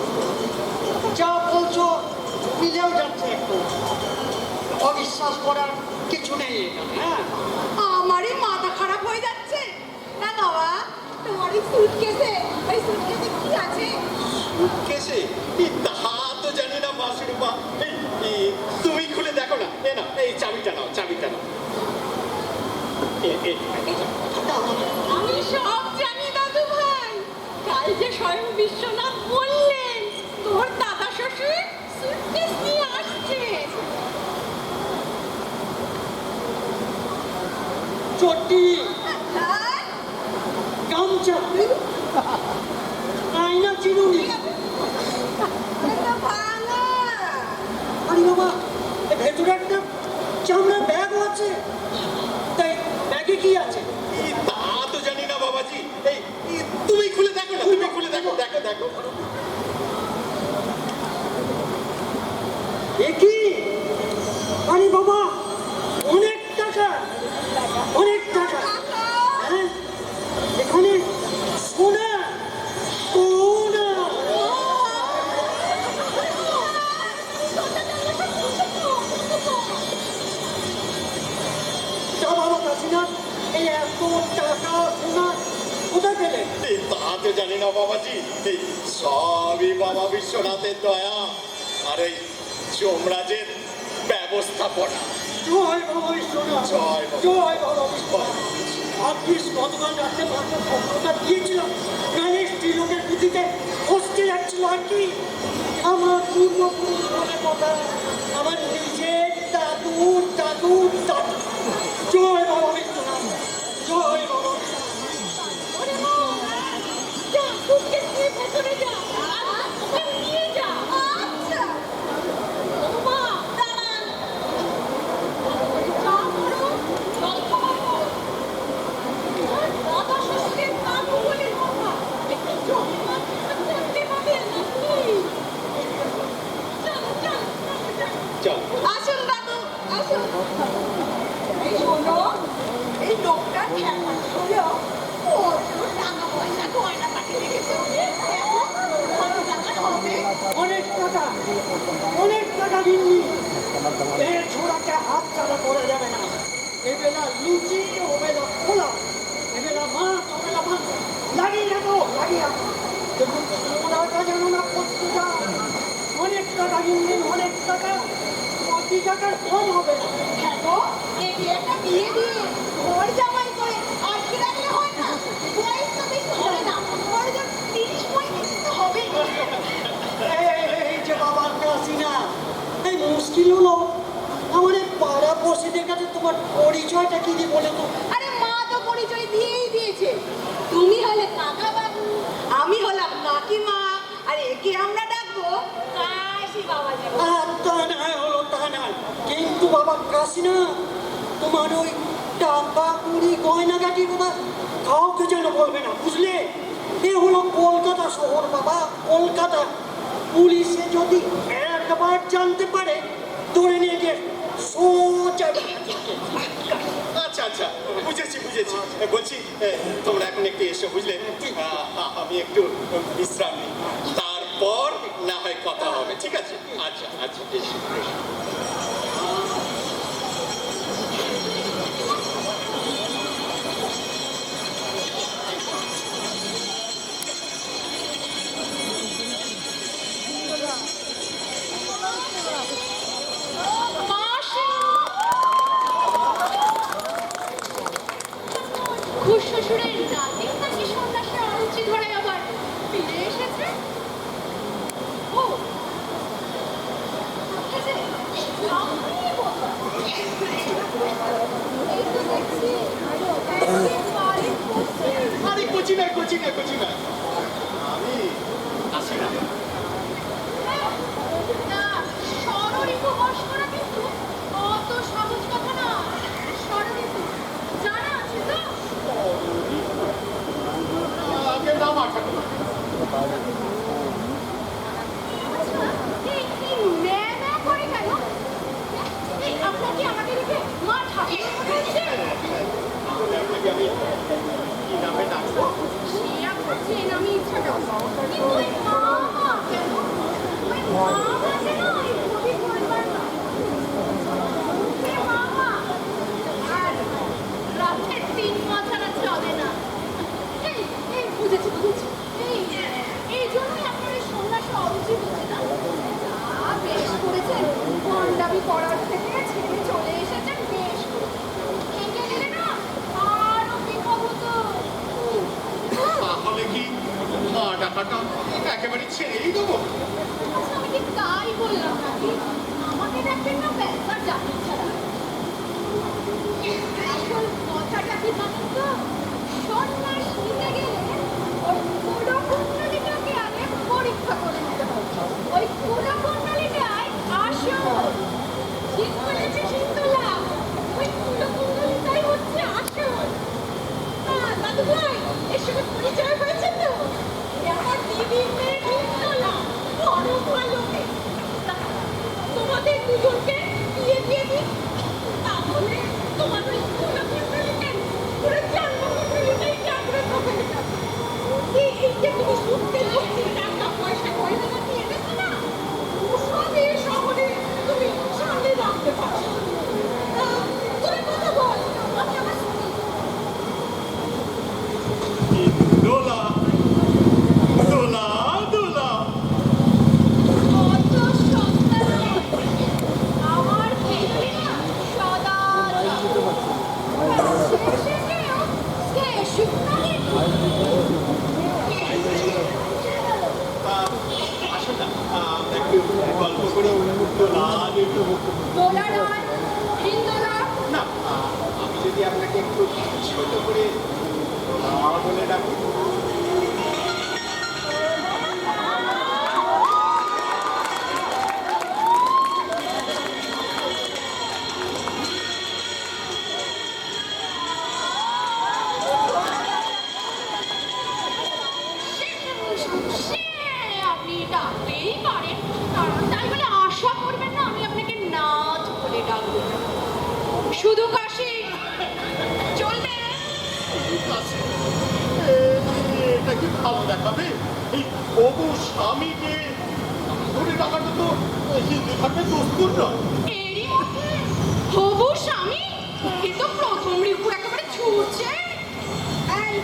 যা বলছো মিলেও যাচ্ছে, একটু অবিশ্বাস করার কিছু নেই এখানে। হ্যাঁ, আমারই মাথা খারাপ হয়ে যাচ্ছে না বাবা। তোমার এই সুটকেসে কি আছে? কেসে তাহা তো জানি না মাসুরুমা, তুমি খুলে দেখো না। এ না, এই চাবিটা নাও, চাবিটা নাও। আমি সব জানি দাদু ভাই, কাল যে স্বয়ং বিশ্বনাথ বললেন তোর দাদা শ্বশুর সুটকেস নিয়ে আসছে। চটি, গামছা, আয়না, চিরুনি। আরে বাবা, এর ভেতরে একটা চামড়ার ব্যাগও আছে। তাই ব্যাগে কি আছে? তা তো জানি না বাবাজি, এই তুমি খুলে দেখো না, তুমি খুলে দেখো, দেখো দেখো। এ কি? আরে বাবা, অনেক টাকা, অনেক টাকা। হ্যাঁ, এখানে সোনা, সোনা। তা বাবা কাশীনাথ, এই এত টাকা সোনা কোথায় পেলে? তা তো জানি না বাবাজি, এই সবই বাবা বিশ্বনাথের দয়া আর এই যমরাজের ব্যবস্থাপনা। জয় বাবা বিশ্বনাথ, জয় বাবা। জয় বাবা বিশ্বনাথ। আপনি গতকাল রাতে মাত্র খবরটা দিয়েছিলাম, প্রাণের স্ত্রীলোকের বুদ্ধিতে ফসকে যাচ্ছিল। আর কি আমার পূর্বপুরুষ বলে কথা, আমার নিজের দাদুর দাদুর দাদু। জয় বাবা বিশ্বনাথ, জয় বাবা বিশ্বনাথ। ওরে মা, যা সুটকেস নিয়ে ভেতরে যা, আর ওকে নিয়ে যা। আচ্ছা মা, দাঁড়ান। চা করো, জল খাবার করো। দাদা শ্বশুরের দাদু বলে কথা, একটু জমিমাত করতে হবে নাকি? চলো চলো চল। আসুন দাদু, আসুন। এই শোনো, এই লোকটা খেয়াল হলো কত টাকা পয়সা গয়না পাঠিয়ে রেখেছে। এখন কত টাকা হবে? অনেক টাকা, অনেক টাকা দিননি। এর ছোড়াকে হাত ছাড়া করা যাবে না। এবেলা লুচি, ওবেলা খোলা, এবেলা মাছ, ওবেলা মাছ। লাগিয়ে রাখো, লাগিয়ে রাখো। দেখুন সোনাটা যেন না পড়তে যায়। অনেক টাকা দিননি, অনেক টাকা। 40 টাকার কম হবে না। হ্যাঁ গো, একে একটা বিয়ে দিয়ে ঘর জামাই করে আটকে রাখলে হয় না। বয়স তো বেশি হবে না, বড় জোর 30-35 তো হবেই। এই যে বাবার কাশিনা, এই মুশকিল হলো আমার এই পাড়া পড়শিদের কাছে তোমার পরিচয়টা কি দিয়ে বলে তো? আরে মা তো পরিচয় দিয়েই দিয়েছে। তুমি হলে কাকা বাবু, আমি হলাম কাকিমা, আর একে আমরা ডাকবো কাশি বাবাজি। আর তা নয় হলো, তা নয়। কিন্তু বাবা কাশিনা, তোমার ওই টাকা কুড়ি গয়নাগাটির কথা কাউকে যেন বলবে না, বুঝলে? এ হলো কলকাতা শহর বাবা, কলকাতা। পুলিশে যদি একবার জানতে পারে, ধরে নিয়ে গিয়ে সোজা। আচ্ছা আচ্ছা, বুঝেছি বুঝেছি। বলছি তোমরা এখন একটু এসো, বুঝলে? আমি একটু বিশ্রাম নিই, তারপর না হয় কথা হবে, ঠিক আছে? আচ্ছা আচ্ছা, এসো এসো। মাসি কচি না আমি আসি না। না, ষড়ঋতু বশ করা কিন্তু অত সহজ কথা না। ষড়ঋতু জানা আছে তো? আগে নাম আঠা আচ্ছা, এই ম্যা ম্যা করে কেন? এই আপনার কি আমাকে দেখে মা ঠাকুরের মতো হচ্ছে? আপনাকে আমি কি নামে ডাকবো? সে আপনার যে নামে ইচ্ছা করবে। কিন্তু এই মা মা কেন? ওই মা মা যেন এই কবি বলবার না। সে মা মা। আর রাতের 3 মা ছাড়া চলে না। এই বুঝেছি। এই জন্যই আপনার এই সন্ন্যাসী অরুচি হচ্ছে না? বেশ করেছেন, ভণ্ডামি করার থেকে ছেড়ে চলে এসেছেন, বেশ করেছেন। একে গেলে না আরো বিপদ হতো। তাহলে কি মা ডাকাটা একেবারে ছেড়েই দেবো? আচ্ছা, আমি কি তাই বললাম নাকি? আমাকে দেখবেন না ব্যাপার জানেন ছাড়া। আসল কথাটা কি জানেন তো? সন্ন্যাস নিতে গেলে ওই কুলকুণ্ডলিটাকে আগে পরীক্ষা করে নিতে হবে। ওই কুলকুণ্ডলিটাই আসল। ঠিক বলেছে শীতলা, ওই কুলকুণ্ডলিটাই হচ্ছে আসল। দাদু ভাই, এর সঙ্গে পরিচয় হয়েছে তো? এ আমার দিদির মেয়ে শীতলা, বড় ভালো মেয়ে। তোমাদের দুজনকে বিয়ে দিয়ে দিই, তাহলে তোমার ওই কুলকুণ্ডলিটাই পুরো জন্মকুণ্ডলিটাই জাগ্রত হয়ে যাবে। এই যে তুমি শুনতে লক্ষ্মীর টাকা পয়সা গয়না দিয়ে এনেছো না, ওসবে শহরে তুমি সামনে রাখতে পারছো। তোরা কথা বল, আমি আমার শুনি। দোলা দোলা দোলা কত সস্তা নয়। আমার ক্ষেত্রে না সদা শেষেও সে শুকনারে আসো না আমরা একটু গল্প করে দোলা একটু দোলা নয়, হিন্দোলা। না আমি যদি আপনাকে একটু ছোট করে দোলা বলে ডাকি। সে আপনি ডাকতেই পারেন, তাই বলে আশা করবেন না আমি আপনাকে নাথ বলে ডাকবো। শুধু কাশি চলবে। এটা কি ভালো দেখাবে? এই হবু স্বামীকে ধরে ডাকাটা তো হিন্দু ধর্মের দস্তুর নয়। এরই মধ্যে হবু স্বামী, এ তো প্রথম রিপু একেবারে ছুটছে। এই,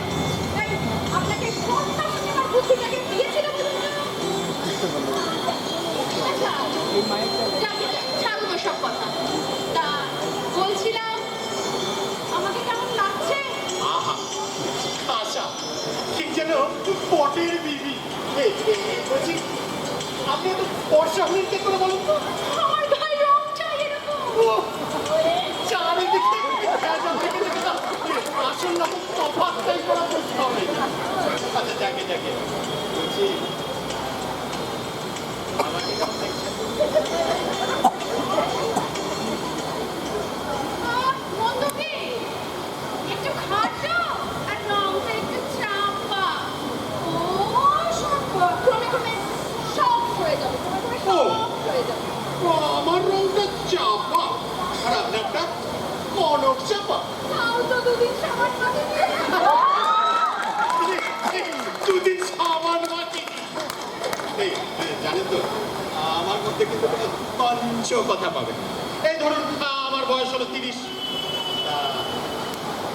আপনাকে কোনটা আমার বুদ্ধিটাকে দিয়েছিল বলুন তো? আচ্ছা, যাকে ছাড়ুন ওসব কথা। তা বলছিলাম, আমাকে কেমন লাগছে? আহা আশা ঠিক যেন পটের বিবি। বলছি আপনি এত ফর্সা হলেন কে করে বলুন তো? আমার গায়ে রং চাই এরকম। চারিদিকে ভেজা থেকে দেখে না আসল না তফাৎটাই করা বুঝতে হবে। আচ্ছা যাকে বলছি আমাকে কেমন দেখছেন? মন্দ কি? একটু খাটো আর রংটা একটু চাপা। ও সব ক্রমে সব হয়ে যাবে, ক্রমে সব হয়ে যাবে। আমার রংটা চাপা আর আপনারটা কনক চাপা। তাও তো দুদিন সাবান মাঝে দুদিন সাবান মাটি। জানেন তো আমার মধ্যে কিন্তু কোনো পঞ্চ কথা পাবে। এই ধরুন আমার বয়স হলো 30,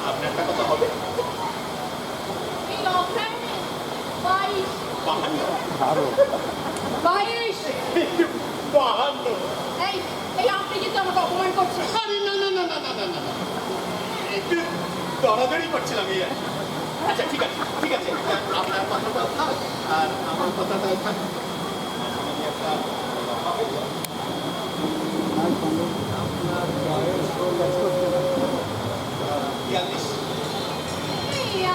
আপনারটা কত হবে? এই অগ্রায়ণে 22 52। এই আপনি কিন্তু আমাকে অপমান করছেন। আরে না একটু দরাদরি করছিলাম এই আর কি। আচ্ছা ঠিক আছে আপনার কথাটা থাক আর আমার কথাটা থাক। মাঝামাঝি একটা হবে। আপনার বয়স হলো 42।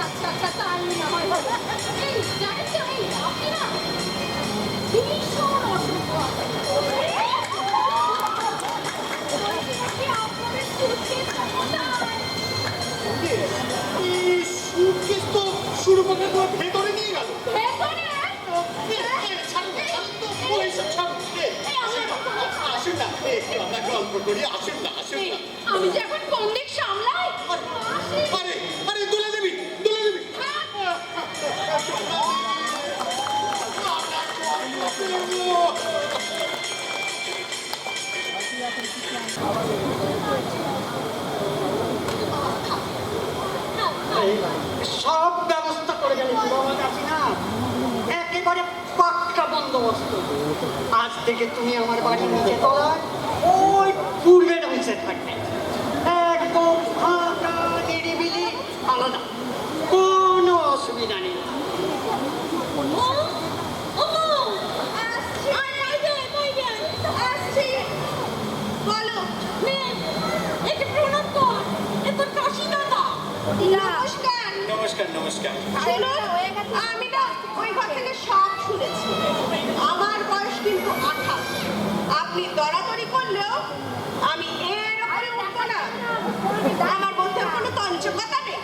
আচ্ছা আচ্ছা তাই না হয় হলো। এই জানেন তো এই আপনি না ভীষণ অসুস্থ আছেন। বলছি আপনাদের সুটকেসটা কোথায়? সুটকেস তো সুরপাকে তো ভেতরে নিয়ে গেল। ভেতরে? আসুন না, আমরা গল্প করি, আসুন না, আসুন এই, না। আমি যে এখন কোন দিক সামলাই আসি। আরে আরে দুলে দেবী, দুলে দেবী। সব ব্যবস্থা করে গেল বাবা কাকিনা, একেবারে পাক্কা বন্দোবস্ত। আজ থেকে তুমি আমার বাড়ির নিচে তলায় ওই পূর্বের অংশে থাকবে, একদম ফাঁকা নিরিবিলি আলাদা, কোনো অসুবিধা নেই। নমস্কার, নমস্কার। আমি না ওই ঘর থেকে সব শুনেছি। আমার বয়স কিন্তু 28। আপনি দরাদরি করলেও আমি এর ওপরে উঠবো না। আমার মধ্যে কোনো তঞ্চকতা নেই।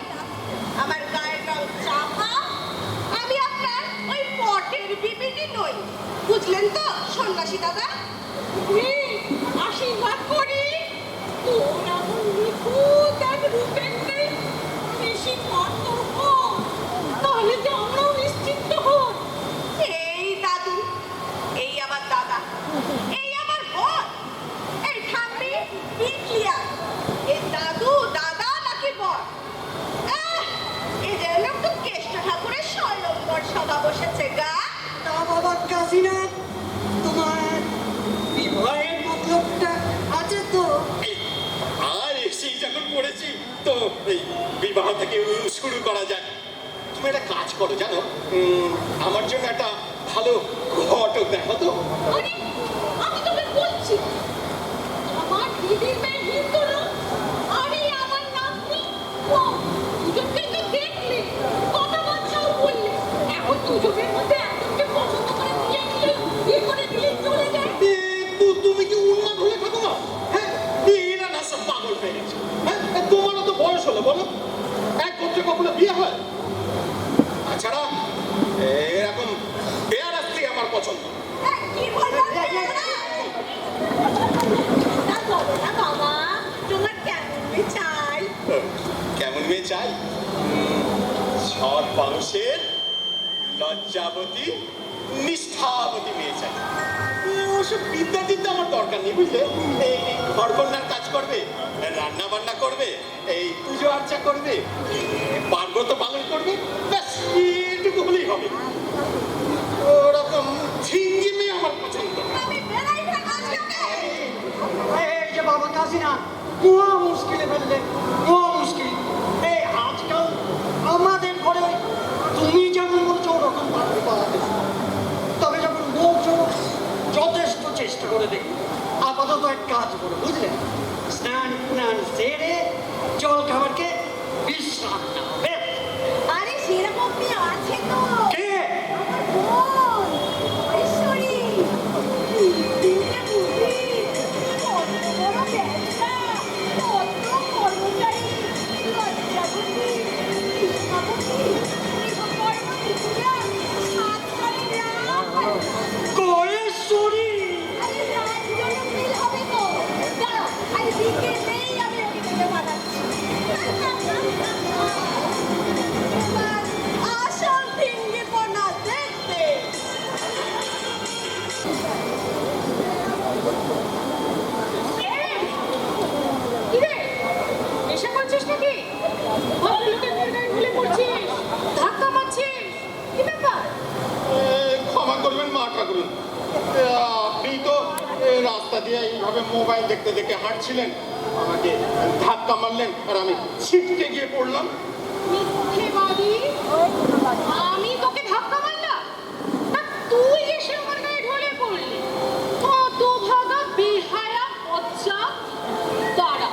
আমার গায়ের রং চাপা। আমি আপনার ওই পটের বিবিটি নই, বুঝলেন তো সন্ন্যাসী দাদা? আশীর্বাদ করি তোর এমন নিখুঁত এক রূপের নেই বেশি কত হোক, তাহলে যে আমরাও নিশ্চিন্ত হই। এই দাদু, এই আমার দাদা, এই আমার বোন, এই ঠাম্মি বিক্লিয়া, এই দাদু দাদা নাকি বোন? এই যেন একটু কেষ্ট ঠাকুরের স্বয়ংবর সভা বসেছে গা। তা বাবা কাকিনা, তোমার বিবাহের মতলবটা আছে তো? আর এসেই যখন পড়েছি তো এই বিবাহ থেকে শুরু করা যাক। তুমি একটা কাজ করো জানো, আমার জন্য একটা ভালো ঘটক দেখো তো। আরে আমি তোকে বলছি, আমার দিদির মেয়ে হিন্দু না, আরে আমার নাতনি ও, দুজনকে তো দেখলে কথাবার্তাও বললে, এখন দুজনের মধ্যে একজনকে পছন্দ করে বিয়ে করে দিলে চলে যায়। তুমি কি উন্মাদ হয়ে থাকো না? হ্যাঁ, এরা না সব পাগল হয়ে গেছে। হ্যাঁ, তোমারও তো বয়স হলো, বলো এক গোত্রে কখনো বিয়ে হয়? তাছাড়া এরকম বেয়ার স্ত্রী আমার পছন্দ। কি বলবো না বলো না বাবা, তোমার কেমন মেয়ে চাই? কেমন মেয়ে চাই? সৎ মানুষের লজ্জাবতী নিষ্ঠাবতী মেয়ে চাই। ওসব বিদ্যা টিদ্যা আমার দরকার নেই, বুঝলে? এই ঘর কন্যার কাজ করবে, রান্না বান্না করবে, এই পুজো আর্চা করবে, পার্বত্য পালন করবে, ব্যাস এইটুকু হলেই হবে। ওরকম ঝিঙ্গি মেয়ে আমার পছন্দ। আমি বেড়াই না আজকে। এই যে বাবা কাকিনা, মহা মুশকিলে ফেললে, মহা মুশকিল। এই আজকাল আমাদের ঘরে তুমি যেমন বলছো ওরকম পাত্র পাওয়া যায় না। তবে যখন বলছো যথেষ্ট চেষ্টা করে দেখি। আপাতত এক কাজ করো, বুঝলে? স্নান পুনান সেরে জল খাবারকে বিশ্রাম নাও। বেশ। আরে সেরকম মেয়ে আছে তো, কে? আমার বোন ঐশ্বরী। দিনে বুঝি কত বড় ব্যবসা, কত কর্মচারী, লজ্জাবতী, কৃষ্ণাবতী, কৃষ্ণকর্মী পুরা সাত করে রাত। কয়েশ্বরী। আরে রাত জনপ্রিয় হবে তো। দাঁড়াও, আরে দিকে নেই আমি ওকে থেকে বানাচ্ছি। এবার আসল ভিঙ্গিপনা দেখতে। কিরে, নেশা করছিস নাকি? ভদ্রলোকের মেয়ের গায়ে ঢুলে পড়ছিস, ধাক্কা মারছিস, কি ব্যাপার? ক্ষমা করবেন মা ঠাকুরুন, আপনি তো রাস্তা দিয়ে এইভাবে মোবাইল দেখতে দেখতে হাঁটছিলেন, আমাকে ধাক্কা মারলেন আর আমি ছিটকে গিয়ে পড়লাম। মিথ্যেবাদী, আমি তোকে ধাক্কা মারলাম? তা তুই এসে আমার গায়ে ঢলে পড়লি? কত ভাগা বেহায়া বজ্জা। দাঁড়া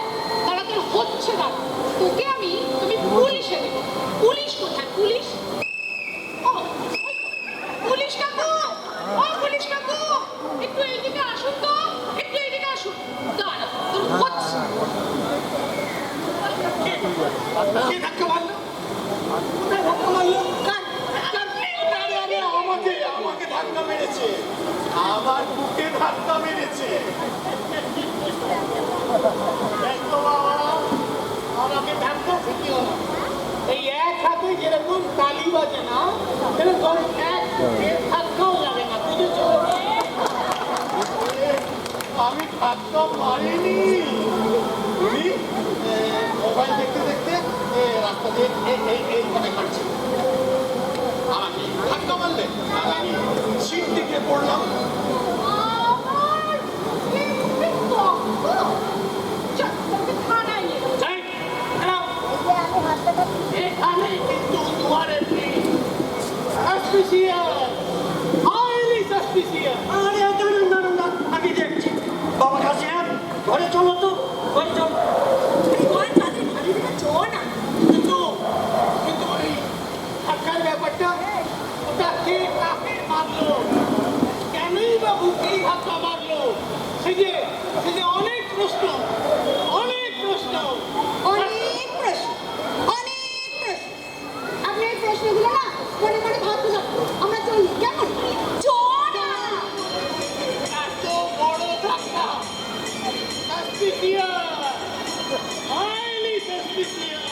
দাঁড়া, তোর হচ্ছে না। তোকে আমি পুলিশে দেবো, পুলিশ কে ধাক্কা মারলো? কোথায় ধাক্কা মারলো? আমাকে ধাক্কা মেরেছে, আমার বুকে ধাক্কা মেরেছে। দেখো বাবা, আমাকে ধাক্কা শিখিও না। এই এক হাতে যেরকম তালি বাজে না, সেরকম এক ধাক্কাও লাগে না, বুঝেছো? আমি ধাক্কা মারিনি। তুমি মোবাইল দেখতে দেখতে রাস্তা দিয়ে এইখানে হাঁটছি, আমাকে ধাক্কা মারলে আর আমি সিট থেকে পড়লাম। আমার কি কষ্ট! চল, তোকে থানায় নিয়ে যাবো। এই, দাঁড়াও। এখানে কিন্তু দুয়ারে সাসপিসিয়াস, হাইলি সাসপিসিয়াস। আরে দাঁড়ান, আমি দেখছি। বাবা কাশিয়ান, ঘরে চলো তো, ঘরে চলো। ঘরে তাদের খালি দিকে চ না। কিন্তু এই ধাক্কার ব্যাপারটা, ওটা কে কাকে মারলো, কেনই বা বুকেই ধাক্কা মারলো, সে যে অনেক প্রশ্ন, অনেক প্রশ্ন। অনেক প্রশ্ন, অনেক প্রশ্ন। আপনি এই প্রশ্নগুলো না মনে মনে ভাবতে থাকুন। আমরা চলি, কেমন? চ না। এত বড় ধাক্কা, সাসপিসিয়াস, হাইলি সাসপিসিয়াস।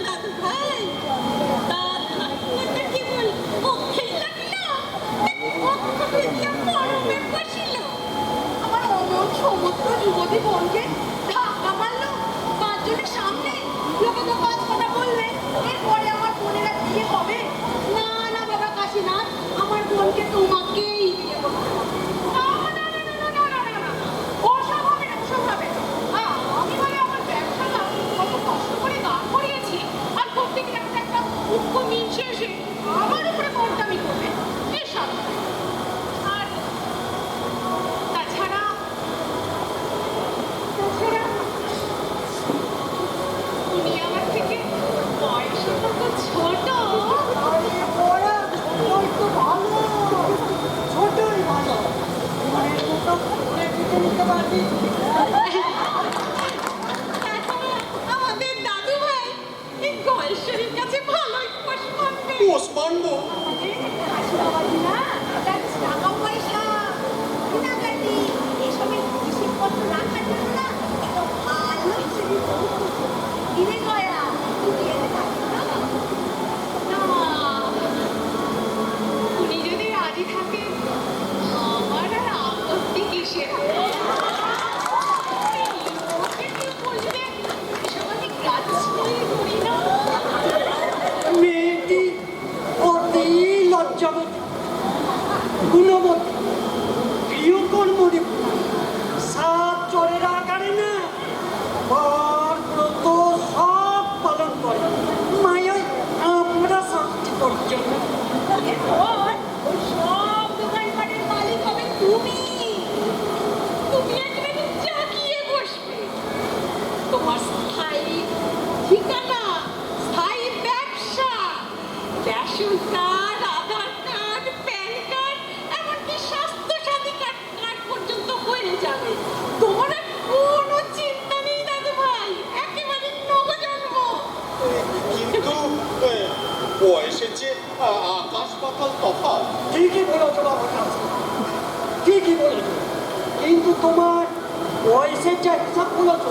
দাদু ভাই, ধাক্কাটা কেবল পক্ষেই লাগলো, পক্ষ হইতে পরমে বসিল। আমার অমন সমস্ত যুবতী বোনকে ধাক্কা মারলো, পাঁচজনের সামনে। লোকে তো পাঁচ কথা বললে, এরপরে আমার বোনেরা বিয়ে হবে। না না বাবা কাশীনাথ, আমার বোনকে তোমাকেই বিয়ে করতে হবে। না। ওসব হবে না, ওসব হবে না। আমি বলে আমার ব্যবসাটা কত কষ্ট করে দাঁড় করিয়েছি, আর করতে গিয়ে একটা মুখ্য মিনসে এসে আমার উপরে কর্তামি করবে, এসব। আর তাছাড়া উনি আমার থেকে বয়সে কত ছোট। ওরা ছোটই তো ভালো, ছোটই ভালো। মানে দুটো ঘুরে ফিরে নিতে পারবি। আমাদের দাদু ভাই এই গয়েশ্বরীর কাছে ভালোই পোষ মানবে। পোষ মানবো? হাসি না, তার টাকা পয়সা কেনাকাটি এসবের জিনিসপত্র রাখার জন্য না একটা ভালো হিসেবে কিনে গয়া তুমি এনে থাকবে না। উনি যদি রাজি থাকে আমার আর আপত্তি কিসের? লোকে কি বলবে এসব আমি গ্রাহ্যই করি না। মেয়েটি অতি লজ্জাবতী, গুণবতী, প্রিয়কর্মী, সাত চরের আকারে না, বার ব্রত সব পালন করে। মায়ায় আমরা শান্তি পর্যন্ত। এরপর ওই সব দোকানপাটের মালিক হবে তুমি। তুমি একেবারে জাগিয়ে বসবে। তোমার স্থায়ী ঠিকানা, স্থায়ী ব্যবসা, রেশন কার্ড, আধার কার্ড, প্যান কার্ড, এমনকি স্বাস্থ্যসাথী কার্ড পর্যন্ত হয়ে যাবে। তোমার আর কোনো চিন্তা নেই দাদু ভাই, একেবারে নবজন্ম। কিন্তু বয়সের যে আকাশ পাতাল তফাৎ। ঠিকই বলেছ বাবা কাছে, ঠিকই বলেছ। কিন্তু তোমার বয়সের যে হিসাব বলেছ,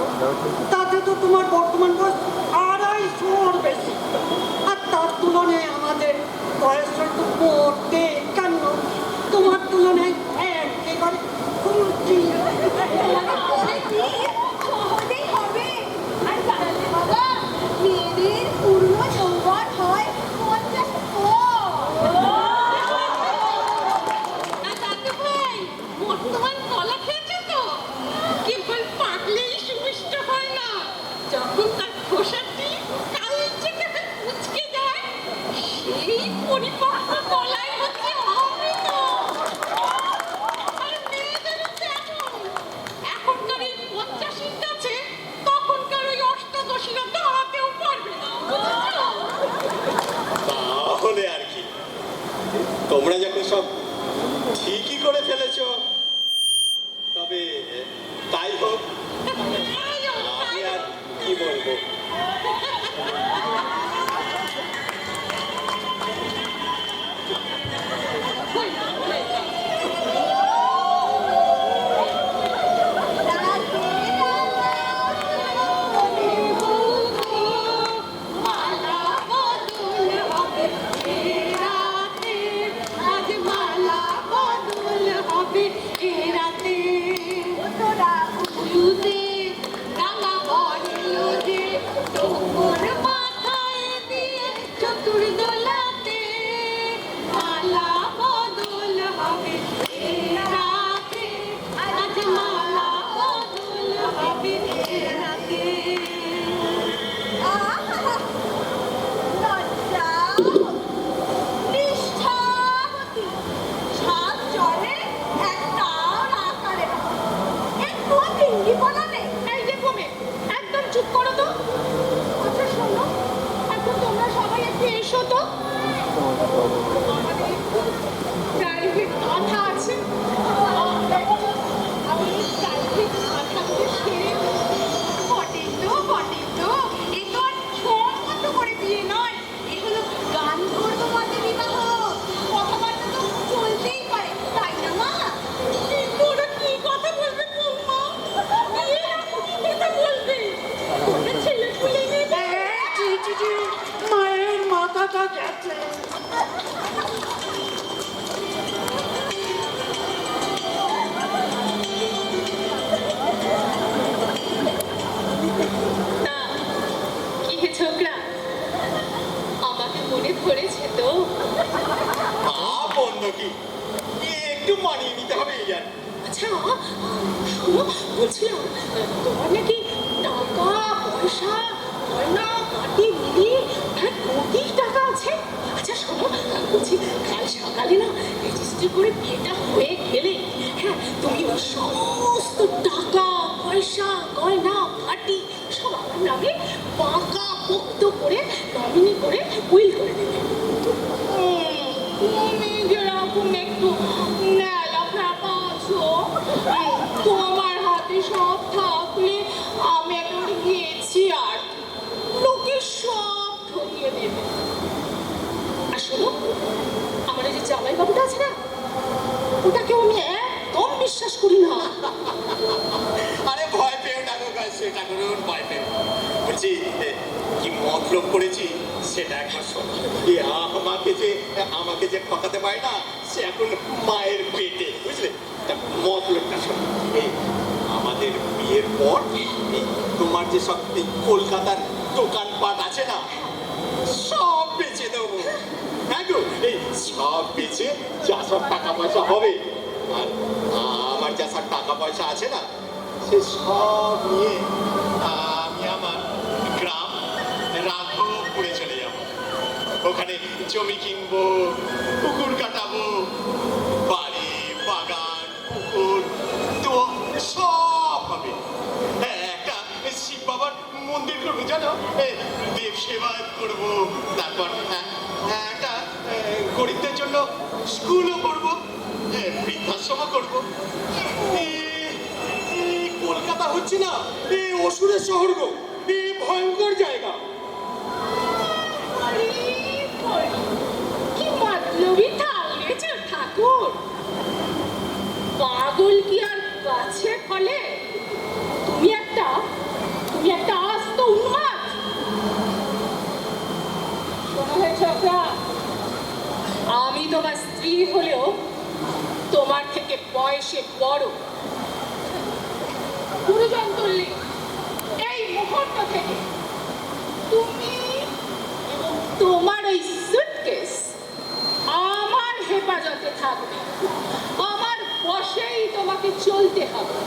তাতে তো তোমার বর্তমান বয়স 250 বেশি। আর তার তুলনায় আমাদের বয়স তো মোটে 51। তোমার তুলনায় একেবারে কুড়ি। সহজেই হবে। আর জানালে বাবা, মেয়েদের পূর্ণ যৌবন হয় 50 পর। আর দাদু ভাই, বর্তমান কলা খেয়েছো তো? কেবল পাকলেই সুমিষ্ট হয় না, যখন তার খোসাটি কালচে কেটে কুচকে যায়, সেই পরিপক্ক কলাই হচ্ছে অমৃত। আর মেয়েদেরও তেমন। এখনকার এই 85 কাছে তখনকার ওই অষ্টাদশীরা দাঁড়াতেও পারবে না, বুঝেছো? তাহলে আর কি, তোমরা যখন সব ঠিকই করে ফেলেছো, তবে তাই হোক। তাই হোক, তাই আমি হোক। আর চুপ করো তো। আচ্ছা শোনো, এখন তোমরা সবাই একটু এসো তো। আমাদের প্রাইভেট কথা আছে। আমি প্রাইভেট কথাগুলো সেরে বটে তো, বটে তো। এ তো আর সম্মত করে বিয়ে নয়, এ হলো গান ধর্ম মতে বিবাহ। কথাবার্তা তো চলতেই পারে, তাই না মা? কিন্তু ওরা কি কথা বলবে বৌমা? বিয়ের আগে কি কথা বলবে? ওরা ছেলে পুলে নেবে। মায়ের মাথাটা গেছে। তা, কি হে ছোকরা, আমাকে মনে ধরেছে তো? বন্ধ কি একটু মানিয়ে নিতে হবে এই আর আচ্ছা শোনো, বলছিলাম তোমার নাকি টাকা পয়সা গয়না কাটি মিলিয়ে প্রায় কোটি টাকা আছে। আচ্ছা শোনো, বলছি কাল সকালে না রেজিস্ট্রি করে বিয়েটা হয়ে গেলে, হ্যাঁ তুমি ওই সমস্ত টাকা পয়সা গয়না কাটি সব আমার নামে পাকা পোক্ত করে নমিনি করে উইল করে দেবে। তুমি যেরকম একটু নেলা ফ্রাপা আছো, তোমার হাতে সব থাকলে আমি একেবারে গেছি আর লোকে সব ঠকিয়ে দেবে। আর শোনো, আমার এই যে জামাই বাবুটা আছে না, ওটাকে আমি একদম বিশ্বাস করি না। আরে ভয় পেও না গো গাছ, সেটা করুন ভয় পেও। বলছি কি মতলব করেছি সেটা একবার শোনো। আমাকে যে ঠকাতে পারে না, সে এখন মায়ের পেটে, বুঝলে? তা মতলবটা শোনো। এই আমাদের বিয়ের পর এই তোমার যে সব এই কলকাতার দোকানপাট আছে না, সব বেচে দেবো। হ্যাঁ গো, এই সব বেচে যা সব টাকা পয়সা হবে, আর আমার যা সব টাকা পয়সা আছে না, সে সব নিয়ে আমি আমার গ্রাম রাঘবপুরে চলে যাব। ওখানে জমি কিনবো, পুকুর কাটাবো, বাড়ি বাগান পুকুর তো সব হবে। একটা শিব বাবার মন্দির করবো, জানো, দেব সেবা করবো। তারপর একটা গরিবদের জন্য স্কুলও করবো, বৃদ্ধাশ্রমও করবো। কলকাতা হচ্ছে না অসুরের শহর গো, ভয়ঙ্কর জায়গা। আরে কি মতলবই থাকলেছে ঠাকুর, পাগল কি আর গাছে ফলে? তুমি একটা আস্ত উন্মাদ। শোনো হে ছোকরা, আমি তোমার স্ত্রী হলেও তোমার থেকে বয়সে বড়। গুরুজন তুল্লি এই মুহূর্ত থেকে তুমি এবং তোমার ওই সুটকেস আমার হেফাজতে থাকবে, আমার বশেই তোমাকে চলতে হবে।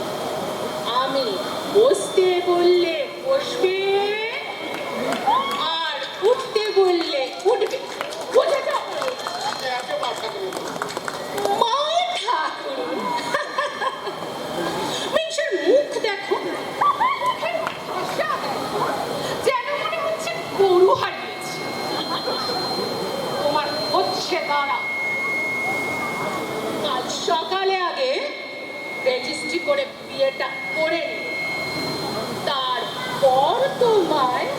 আমি বসতে বললে বসবে, আর উঠতে বললে উঠবে, বুঝেছ? মা ঠাকুর, মানুষের মুখ দেখো, মুখের ভাষা দেখো, যেন মনে হচ্ছে গরু হারিয়েছে। তোমার হচ্ছে দাঁড়া, কাল সকালে আগে রেজিস্ট্রি করে বিয়েটা করে নে, তারপর তোমায়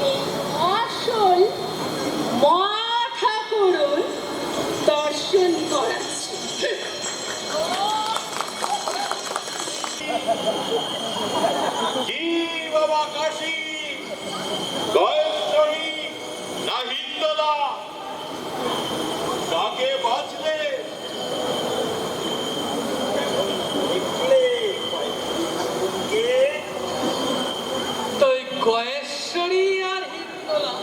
এই আসল মা ঠাকুরুন দর্শন করাচ্ছি। কি বাবা কাশী, গয়েশ্বরী না হিন্দোলা, কাকে বাঁচলে? তো ওই গয়েশ্বরী আর হিন্দোলা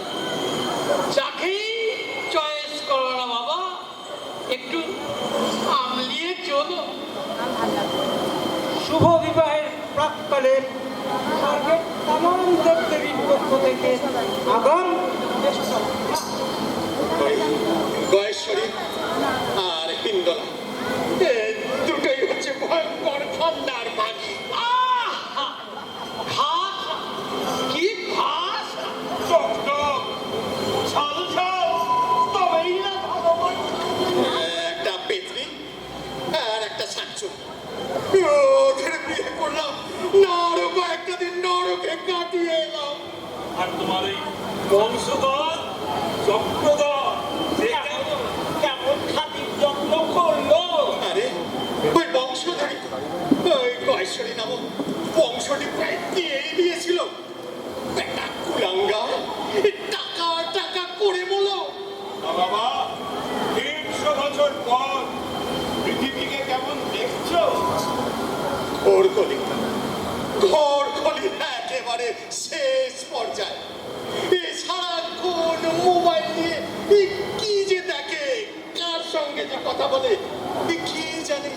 যাকেই চয়েস করো না বাবা, একটু সামলিয়ে চলো। শুভ বিবাহের প্রাক্কালে স্বর্গের তামাম দেবদেবীর পক্ষ থেকে আগাম গয়েশ্বরী আর হিন্দোলা দুটোই হচ্ছে ভয়ঙ্কর ঠান্ডার মাঝি। দিয়ে এলাম। আর তোমার এই বংশধর চক্রধর সে কেমন? কেমন খাতির যত্ন করলো। আরে ওই বংশধরী ওই কয়েশ্বরী নামক বংশটি প্রায় দিয়েই দিয়েছিল। একটা কুলাঙ্গা টাকা টাকা করে বলো। না বাবা, 150 বছর পর পৃথিবীকে কেমন দেখছো? ঘোর কলি, ঘোর কলি একেবারে শেষ পর্যায়ে। এ সারাক্ষণ মোবাইল নিয়ে এ কি যে দেখে, কার সঙ্গে যে কথা বলে এ কি জানে।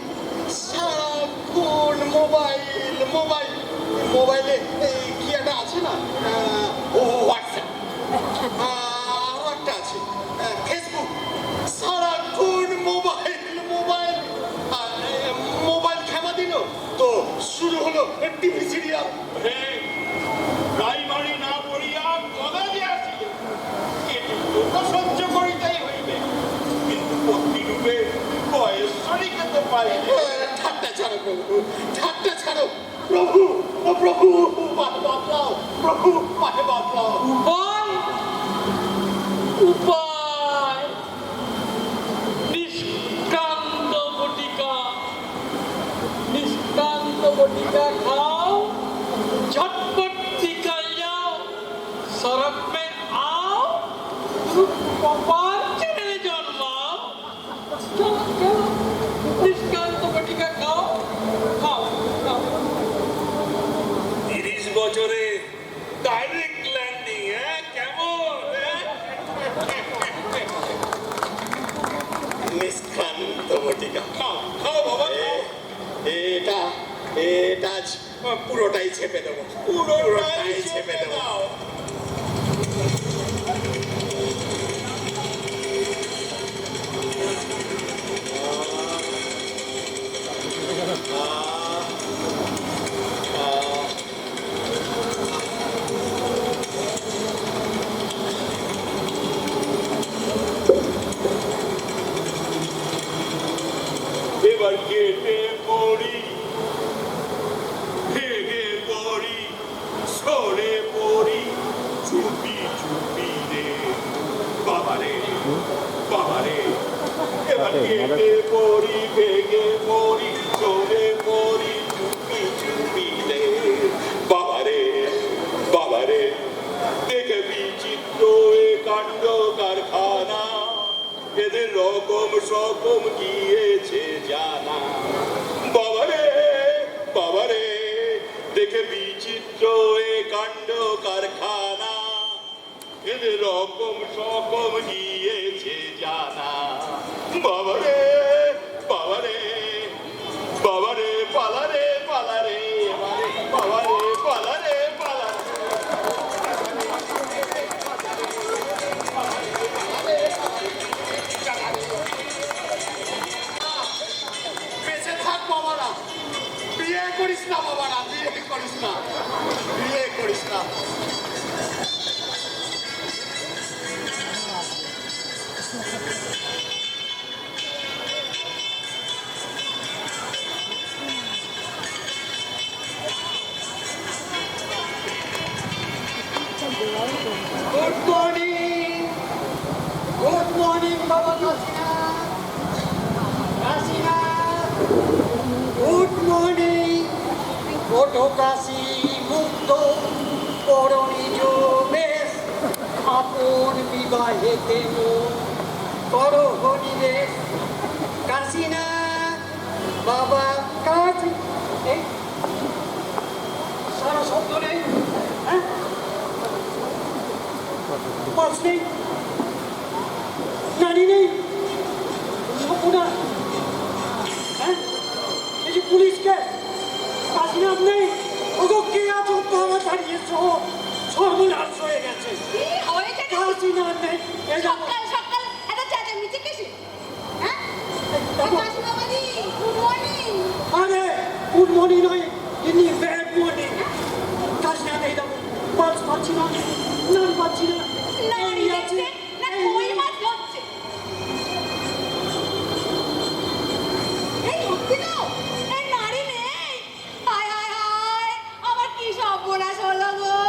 সারাক্ষণ মোবাইল মোবাইল, মোবাইলে এই কি একটা আছে না, ও হোয়াটসঅ্যাপ, আরো একটা আছে ফেসবুক। সারাক্ষণ মোবাইল মোবাইল, আর মোবাইল খেলা দিল তো শুরু হলো টিভি সিরিয়াল। হে, প্রাইমারি না পড়িয়া কলেজে আসিলে এটুকু তো সহ্য করিতেই হইবে, কিন্তু প্রতিরূপে বয়স্করীকে তো পাইলে। ঠাট্টা ছাড়ো প্রভু, ঠাট্টা ছাড়ো প্রভু, ও প্রভু পাহে বাতলাও, প্রভু পাহে বাতলাও। উপায় উপায় নিষ্কান্ত বটিকা, নিষ্কান্ত বটিকা খাও, झटपट निकल जाओ, सड़क में आओ, कपार चढ़े जन्माओ। चलो चलो निष्काন্ত বটিকা খাও, খাও খাও। 30 বছরে ডাইরেক্ট ল্যান্ডিং, হ্যাঁ কেমন? নিষ্কান্ত বটিকা খাও খাও বাবা, খাও। এটা এটা আজ পুরোটাই ছেপে দেবো, পুরোটাই ছেপে চেপে দেবো। দাও। এবার কেটে পড়ি, ভেঙে পড়ি, সরে পড়ি, চুপি চুপি রে বাবারে, বাবারে। এবার কেটে পড়ি, ভেঙে পড়ি, সরে পড়ি, চুপি চুপি রে বাবারে, বাবারে। দেখে বিচিত্র এ কাণ্ড কারখানা, এদের রকম সকম গিয়েছে জানা। বাবারে, বাবারে, দেখে বিচিত্র এ কাণ্ড কারখানা, এদের রকম সকম গিয়েছে জানা। বাবারে, বাবারে, বাবারে, পালারে, পালারে, বাবারে, পালারে, পালারে। বেঁচে থাক বাবারা, বিয়ে করিস না বাবারা, বিয়ে করিস না, বিয়ে করিস না। গুড মর্নিং, গুড মর্নিং বাবা কাসিনা, কাসিনা, গুড মর্নিং। ওঠো কাশি মুক্ত করো নিজ বেশ, আপন বিবাহেতে মন করো হরিবেশ। কাসিনা বাবা কাশি, এই সারা শব্দ নেই, হ্যাঁ পাঁচ নেই, নারী নেই, সপুনা, হ্যাঁ এই যে পুলিশকে কাশিনাথ নেই, ওগো কে আছো তাড়াতাড়ি এসো, সর্বনাশ হয়ে গেছে। কি হয়েছে? কাশিনাথ নেই, এই দেখো, সকাল সকাল এত চেঁচামেচি কিসে? হ্যাঁ? দেখো, কাশিমাবাদি, গুড মর্নিং। আরে গুড মর্নিং নয়, ইনি ব্যাড মর্নিং। কাশিনাথ এই দেখো, পাঁচ পাচ্ছি না, নাম পাচ্ছি না, নারী দেখছে না কই মাছ হচ্ছে? এই সত্যি তো, এই নারী নেই। হায় হায় হায়, আমার কি সর্বনাশ হলো গো।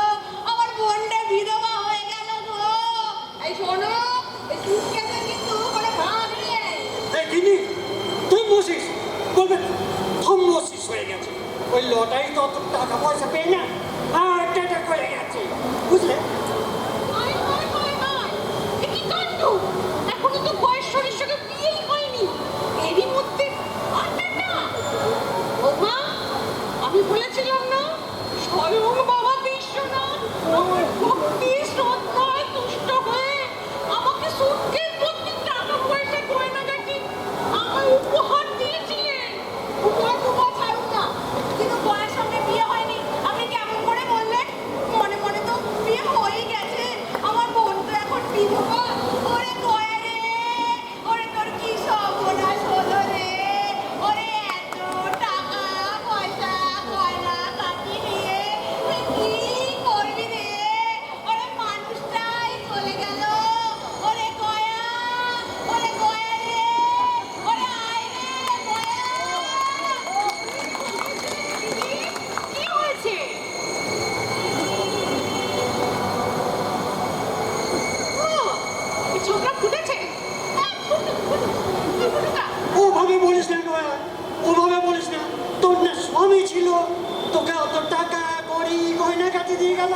দিয়ে গেল।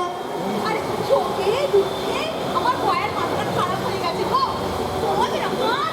আরে চোখে দুঃখে আমার বয়ের মাথাটা খারাপ হয়ে গেছে গো। তোমাদের আমার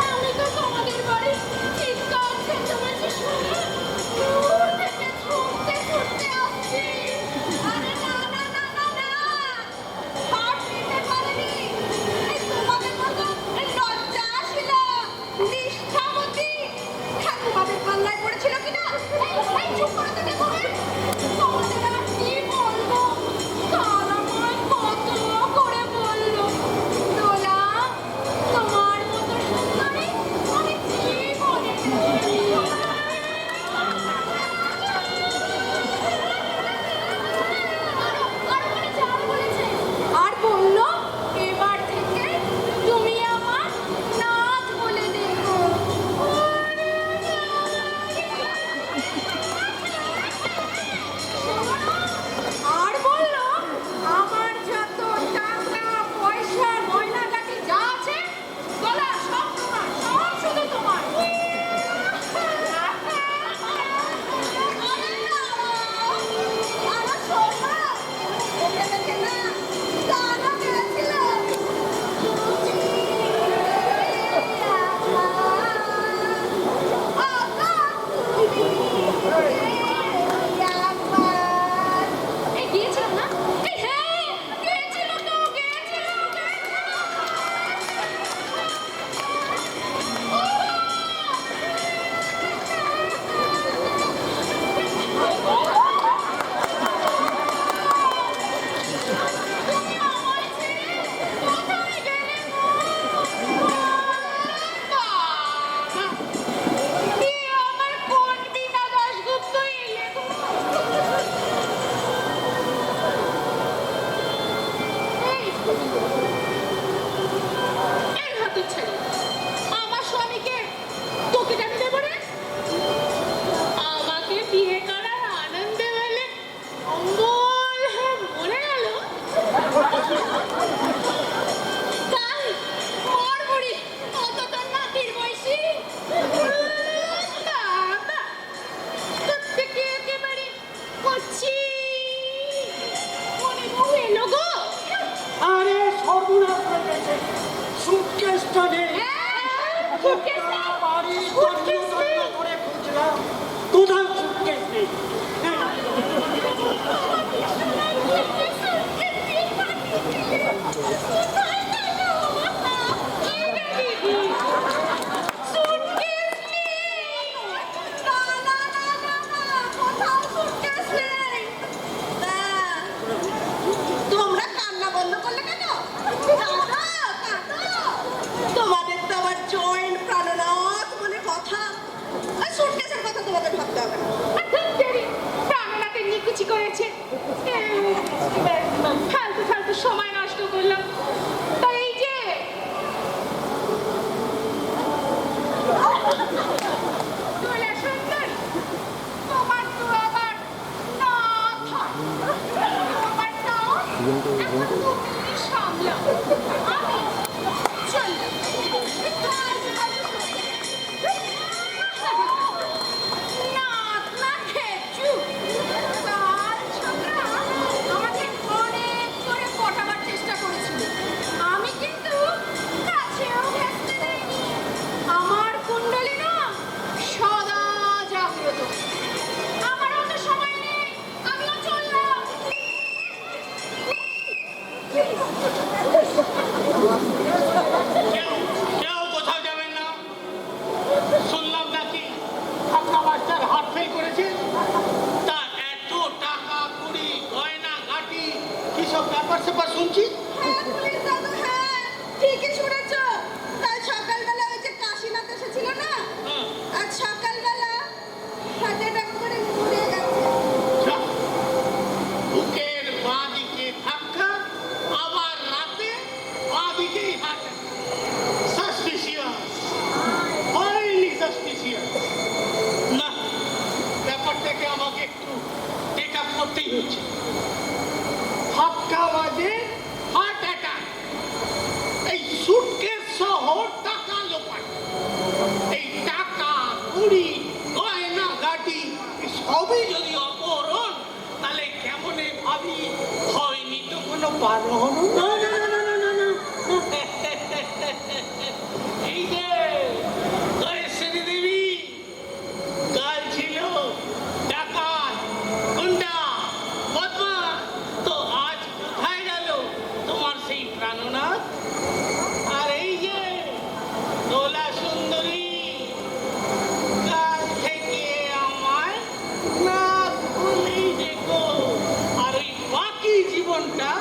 আমি তো তোমাদের বাড়ি চিৎকার চেঁচামেচি শুনে দূর থেকে ছুটতে ছুটতে আসছি। আরে না না না না না, হাত নিতে পারিনি। এই তোমাদের মতো লজ্জাশীলা, নিষ্ঠাবতী ঠাকুমাদের পাল্লায় পড়েছিল কিনা? এই চুপ করে তো দেখো রে। তোমাদের আর কি বলবো, কাল আমায় কত করে বললো, দোলা তোমার মতো সুন্দরী আমি জীবনে আর বললো এবার থেকে তুমি আমার নাথ বলে দেখো। আর বললো আমার যত টাকা পয়সা গয়নাগাটি যা আছে গলা সব তোমার, সব শুধু তোমার। আমার সোনা ওকে দেখে না গানও গেয়েছিল। গিয়েছিলাম না? হ্যাঁ গিয়েছিল তো, গিয়েছিল। তুমি আমার ছেড়ে কোথায় গেলে গো? বাবা, এ আমার কোন বিনা দাশগুপ্ত এলে গো? এই হতচ্ছাড়ি, আমার স্বামীকে তোকে কেন দেব রে? আমাকে বিয়ে করার আনন্দে বলে অম্বল হয়ে মরে গেল। তাই মর বুড়ি, অত তোর নাতির বয়সী। বাবা, তোর থেকে একেবারে কচি মনে বউ এলো গো। আরে সর্বনাশ হয়ে গেছে, সুটকেসটা নেই। সুটকেস নেই? বাড়ি সুটকেস নেই? করে খুঁজলাম, কোথাও সুটকেস নেই। তোমরা কান্না বন্ধ করলে কেন? তোমাদের তো আবার জয়েন্ট প্রাণনাথ বলে কথা। আর সুটকেসের কথা তোমাদের ভাবতে হবে না। প্রাণনাথের নিকুচি করেছে, ফালতু ফালতু সময় নষ্ট করলাম। তাই এই যে দোলা সুন্দর, তোমার তো আবার নাথ হয়। তোমার নাথ এখন তুমি সামলাও, আমি চললাম। নাথ না খেচু, কাল ছোকরা আমাকে অনেক করে পটাবার চেষ্টা করেছিল। আমি কিন্তু কাছেও ঘেঁষতে দেইনি। আমার কুণ্ডলী না সদা জাগ্রত। আমার অত সময় নেই, আমিও চললাম। গিয়েছে। ধাক্কা বাজে, হার্ট অ্যাটাক। এই সুটকেস সহ টাকা লোপাট। এই টাকা, কুড়ি, গয়না গাটি সবই যদি অপহরণ, তাহলে কেমনে ভাবি হয়নি তো কোনো বারণ। এই যে গয়েশ্বরী দেবী কাল ছিল ডাকাত, গুন্ডা, বদমাশ, তো আজ কোথায় গেল তোমার সেই প্রাণনাথ? আর এই যে দোলা সুন্দরী, কাল থেকে আমায় না ভুলেই দেখো। আর ওই বাকি জীবনটা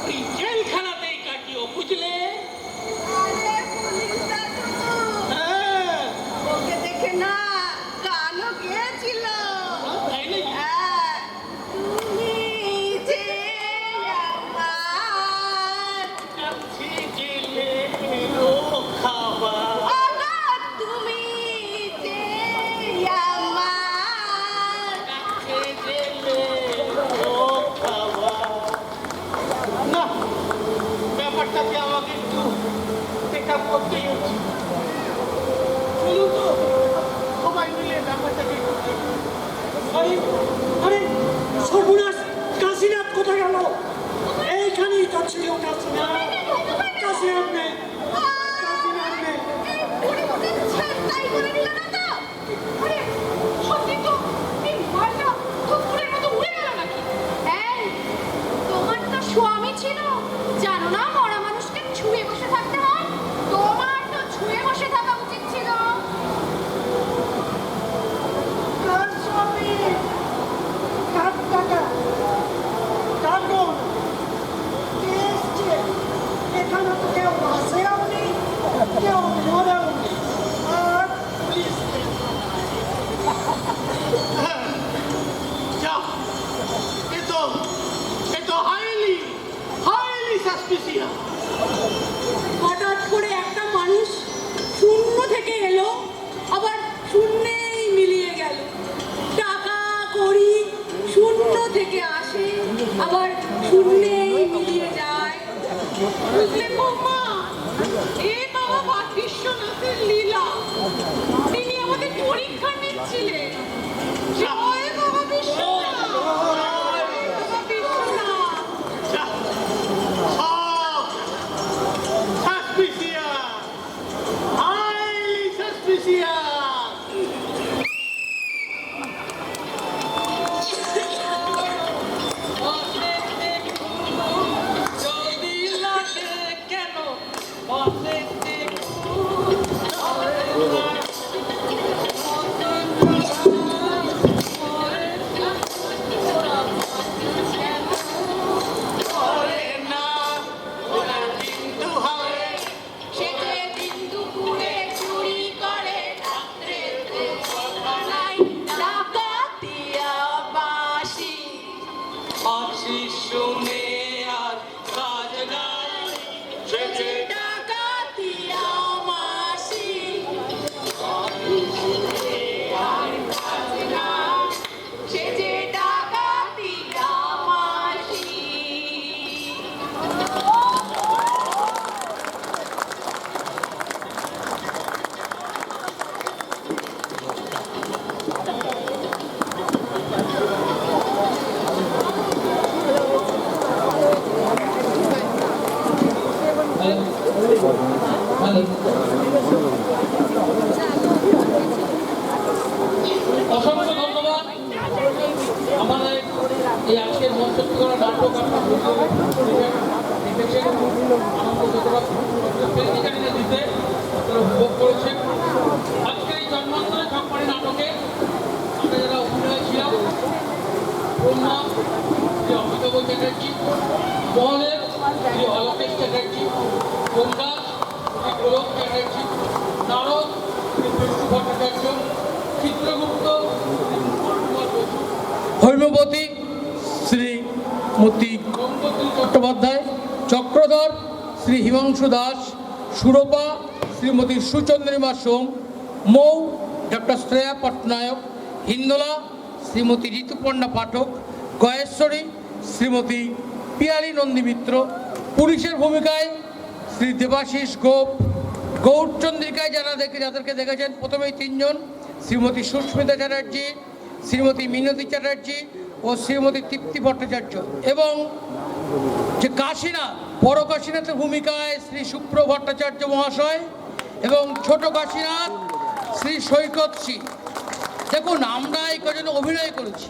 ওই জেলখানাতেই কাটিও, বুঝলে? আরে পুলিশ দাদু, হ্যাঁ, ওকে দেখে না কানও গিয়েছিল। তাই নাকি? হ্যাঁ, তুমি যে আমার, কাছে গেলে ও খাবার। ওগো তুমি যে আমার। কাছে গেলে ও খাবার। না, ব্যাপারটাকে আমাকে একটু চেক আপ করতেই হচ্ছে। চলুন তো, সবাই মিলে ব্যাপারটাকে একটু দেখি। আরে আরে সর্বনাশ, কাশীনাথ কোথায় গেল? এইখানেই তো ছিল কাশীনাথ। কাশীনাথ নেই, কাশীনাথ নেই। এই বুড়ি বুড়ি ছেঁটাই করে দিল না তো? আরে, সত্যি তো, এই মালটা কুকুরের মতো উড়ে গেল নাকি? এই, তোমার তো স্বামী ছিল। জানো না মরা মানুষকে ছুঁয়ে বসে থাকতে হয়? তোমার তো ছুঁয়ে বসে থাকা উচিত ছিল। কার স্বামী? কার টাকা? কার গহনা? কে এসছে? এখানে তো কেউ বাসেও নেই, কেউ মরেও নেই। আর পুলিশ নেই। যাও, এ তো হাইলি সাসপিসিয়াস। হঠাৎ করে একটা মানুষ শূন্য থেকে এলো, আবার শূন্যেই মিলিয়ে গেল। টাকা কড়ি শূন্য থেকে আসে, আবার শূন্যেই মিলিয়ে যায়। বুঝলে বৌমা, এ বাবা বিশ্বনাথের লীলা। তিনি আমাদের পরীক্ষা নিচ্ছিলেন। জয় বাবা বিশ্বনাথ, জয় বাবা বিশ্বনাথ। Highly suspicious. যদি লাগে কেন বসে না ওরা কিন্তু হয় সে যে দিন দুপুরে চুরি করে, রাত্রে নাই ডাকাতিয়া বাসি। আছি শুনে আর কাজ নাই সে যে ডাকাতিয়া মাসি। সে যে ডাকাতিয়া মাসি। অসংখ্য ধন্যবাদ আমাদের এই আজকের মঞ্চস্থ করা নাটক দেখেছেন, আনন্দ প্রেসিডেন্টে দিতে উপভোগ করেছেন। আজকের এই জন্মান্তরে কোম্পানি নাটকে আমরা যারা অভিনয় ছিলাম, ব্রহ্মা শ্রী অমিতাভ চ্যাটার্জি, মহলের শ্রী অলকেশ চ্যাটার্জি, গঙ্গাস শ্রী গোলক চ্যাটার্জি, নারদ শ্রী বিষ্ণু ভট্টাচার্য, চিত্রগুপ্ত শ্রী কুমার বসু, হৈমবতী শ্রীমতী গঙ্গোত্রী চট্টোপাধ্যায়, চক্রধর শ্রী হিমাংশু দাস, সুরপা শ্রীমতী সুচন্দ্রিমা সোম, মৌ ডক্টর শ্রেয়া পটনায়ক, হিন্দোলা শ্রীমতী ঋতুপর্ণা পাঠক, গয়েশ্বরী শ্রীমতী পিয়ালি নন্দী মিত্র, পুলিশের ভূমিকায় শ্রী দেবাশিস গোপ, গৌরচন্দ্রিকায় যাদেরকে দেখেছেন প্রথমেই তিনজন, শ্রীমতী সুস্মিতা চ্যাটার্জি, শ্রীমতী মিনতি চ্যাটার্জি ও শ্রীমতী তৃপ্তি ভট্টাচার্য, এবং যে কাশীনাথ, বড় কাশীনাথের ভূমিকায় শ্রী সুপ্র ভট্টাচার্য মহাশয় এবং ছোট কাশীনাথ শ্রী সৈকত সিং। দেখুন, আমরা এই কজনে অভিনয় করেছি,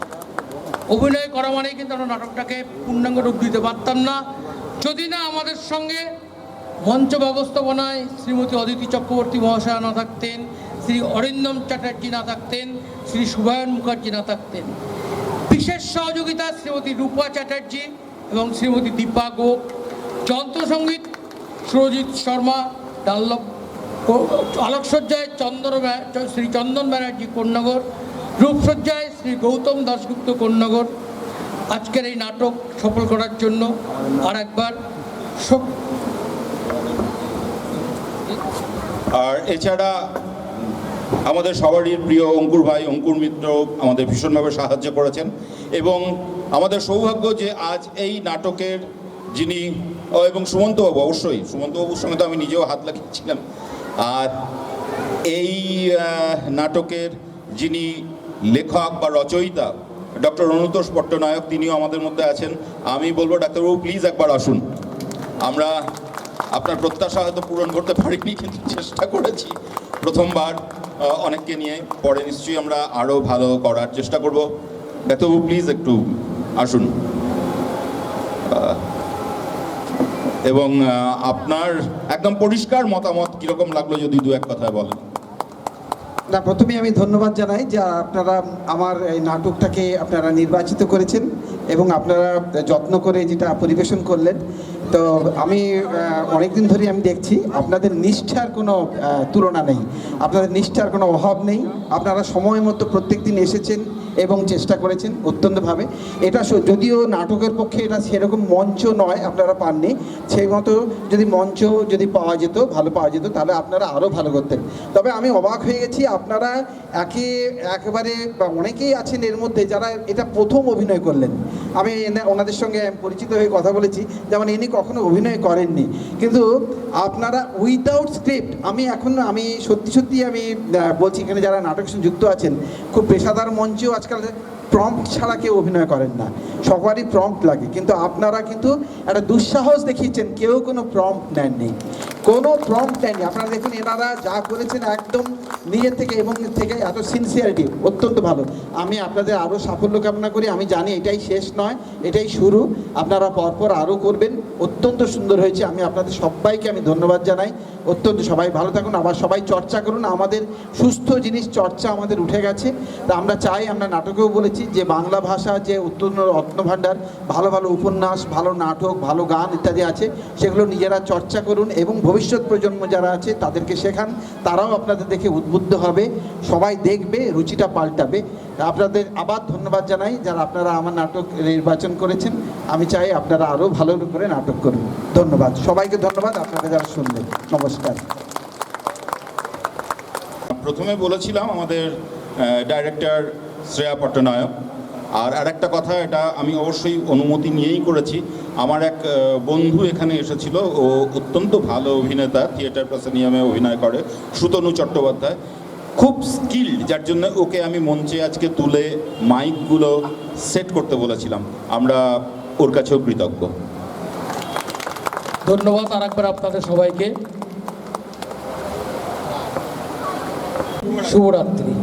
অভিনয় করা মানেই কিন্তু আমরা নাটকটাকে পূর্ণাঙ্গ রূপ দিতে পারতাম না যদি না আমাদের সঙ্গে মঞ্চ ব্যবস্থাপনায় শ্রীমতী অদিতি চক্রবর্তী মহাশয়া না থাকতেন, শ্রী অরিন্দম চ্যাটার্জি না থাকতেন, শ্রী শুভায়ন মুখার্জি না থাকতেন। বিশেষ সহযোগিতা শ্রীমতী রূপা চ্যাটার্জি এবং শ্রীমতী দীপা গোপ। যন্ত্রসঙ্গীত সুরজিৎ শর্মা, ডাল্লভ। আলোকসজ্জায় শ্রী চন্দন ব্যানার্জি কোন্নগর, রূপসজ্জায় শ্রী গৌতম দাশগুপ্ত কোন্নগর। আজকের এই নাটক সফল করার জন্য আর একবার আর এছাড়া আমাদের সবারই প্রিয় অঙ্কুর ভাই, অঙ্কুর মিত্র আমাদের ভীষণভাবে সাহায্য করেছেন, এবং আমাদের সৌভাগ্য যে আজ এই নাটকের যিনি এবং সুমন্তবাবু, অবশ্যই সুমন্তবাবুর সঙ্গে তো আমি নিজেও হাত লাগিয়েছিলাম, আর এই নাটকের যিনি লেখক বা রচয়িতা ডক্টর অনুতোষ পট্টনায়ক, তিনিও আমাদের মধ্যে আছেন। আমি বলবো ডাক্তারবাবু প্লিজ একবার আসুন। আমরা আপনার প্রত্যাশা হয়তো পূরণ করতে পারিনি, কিন্তু চেষ্টা করেছি প্রথমবার অনেককে নিয়ে, পরে নিশ্চয়ই আমরা আরও ভালো করার চেষ্টা করব। ডাক্তারবাবু প্লিজ একটু আসুন, এবং আপনার একদম পরিষ্কার মতামত কীরকম লাগলো যদি দু এক কথায় বলেন। না, প্রথমে আমি ধন্যবাদ জানাই যে আপনারা আমার এই নাটকটাকে আপনারা নির্বাচিত করেছেন এবং আপনারা যত্ন করে যেটা পরিবেশন করলেন। তো আমি অনেকদিন ধরে আমি দেখছি আপনাদের নিষ্ঠার কোনো তুলনা নেই, আপনাদের নিষ্ঠার কোনো অভাব নেই। আপনারা সময় মতো প্রত্যেক দিন এসেছেন এবং চেষ্টা করেছেন অত্যন্তভাবে। এটা যদিও নাটকের পক্ষে এটা সেরকম মঞ্চ নয়, আপনারা পাননি, সেই মতো যদি মঞ্চ যদি পাওয়া যেত, ভালো পাওয়া যেত, তাহলে আপনারা আরও ভালো করতেন। তবে আমি অবাক হয়ে গেছি, আপনারা একেবারে অনেকেই আছেন এর মধ্যে যারা এটা প্রথম অভিনয় করলেন। আমি ওনাদের সঙ্গে পরিচিত হয়ে কথা বলেছি, যেমন ইনি কখনো অভিনয় করেননি, কিন্তু আপনারা উইদাউট স্ক্রিপ্ট, আমি সত্যি আমি বলছি, এখানে যারা নাটকের সঙ্গে যুক্ত আছেন, খুব পেশাদার মঞ্চেও আজকাল প্রম্পট ছাড়া কেউ অভিনয় করেন না, সবারই প্রম্পট লাগে, কিন্তু আপনারা কিন্তু একটা দুঃসাহস দেখিয়েছেন, কেউ কোনো প্রম্পট নেননি, কোনো প্রম্পট নেননি। আপনারা দেখুন এনারা যা করেছেন একদম নিজের থেকে এবং থেকে এত সিনসিয়ারিটি অত্যন্ত ভালো। আমি আপনাদের আরও সাফল্য কামনা করি। আমি জানি এটাই শেষ নয়, এটাই শুরু, আপনারা পরপর আরও করবেন। অত্যন্ত সুন্দর হয়েছে, আমি আপনাদের সবাইকে আমি ধন্যবাদ জানাই। অত্যন্ত সবাই ভালো থাকুন, আবার সবাই চর্চা করুন। আমাদের সুস্থ জিনিস চর্চা আমাদের উঠে গেছে, তা আমরা চাই, আমরা নাটকেও বলেছি যে বাংলা ভাষা যে অত্যন্ত রত্নভাণ্ডার, ভালো ভালো উপন্যাস, ভালো নাটক, ভালো গান ইত্যাদি আছে, সেগুলো নিজেরা চর্চা করুন এবং ভবিষ্যৎ প্রজন্ম যারা আছে তাদেরকে শেখান, তারাও আপনাদের দেখে উদ্বুদ্ধ হবে, সবাই দেখবে, রুচিটা পাল্টাবে। আপনাদের আবার ধন্যবাদ জানাই যারা আপনারা আমার নাটক নির্বাচন করেছেন। আমি চাই আপনারা আরও ভালো করে নাটক করুন। ধন্যবাদ সবাইকে, ধন্যবাদ আপনারা যারা শুনলেন। নমস্কার। প্রথমে বলেছিলাম আমাদের ডাইরেক্টর শ্রেয়া পট্টনায়ক, আর আরেকটা কথা, এটা আমি অবশ্যই অনুমতি নিয়েই করেছি। আমার এক বন্ধু এখানে এসেছিল, ও অত্যন্ত ভালো অভিনেতা, থিয়েটার প্রেসেনিয়ামে অভিনয় করে, সুতনু চট্টোপাধ্যায়, খুব স্কিল্ড, যার জন্য ওকে আমি মঞ্চে আজকে তুলে মাইকগুলো সেট করতে বলেছিলাম। আমরা ওর কাছেও কৃতজ্ঞ। ধন্যবাদ আর একবার আপনাদের সবাইকে। শুভরাত্রি।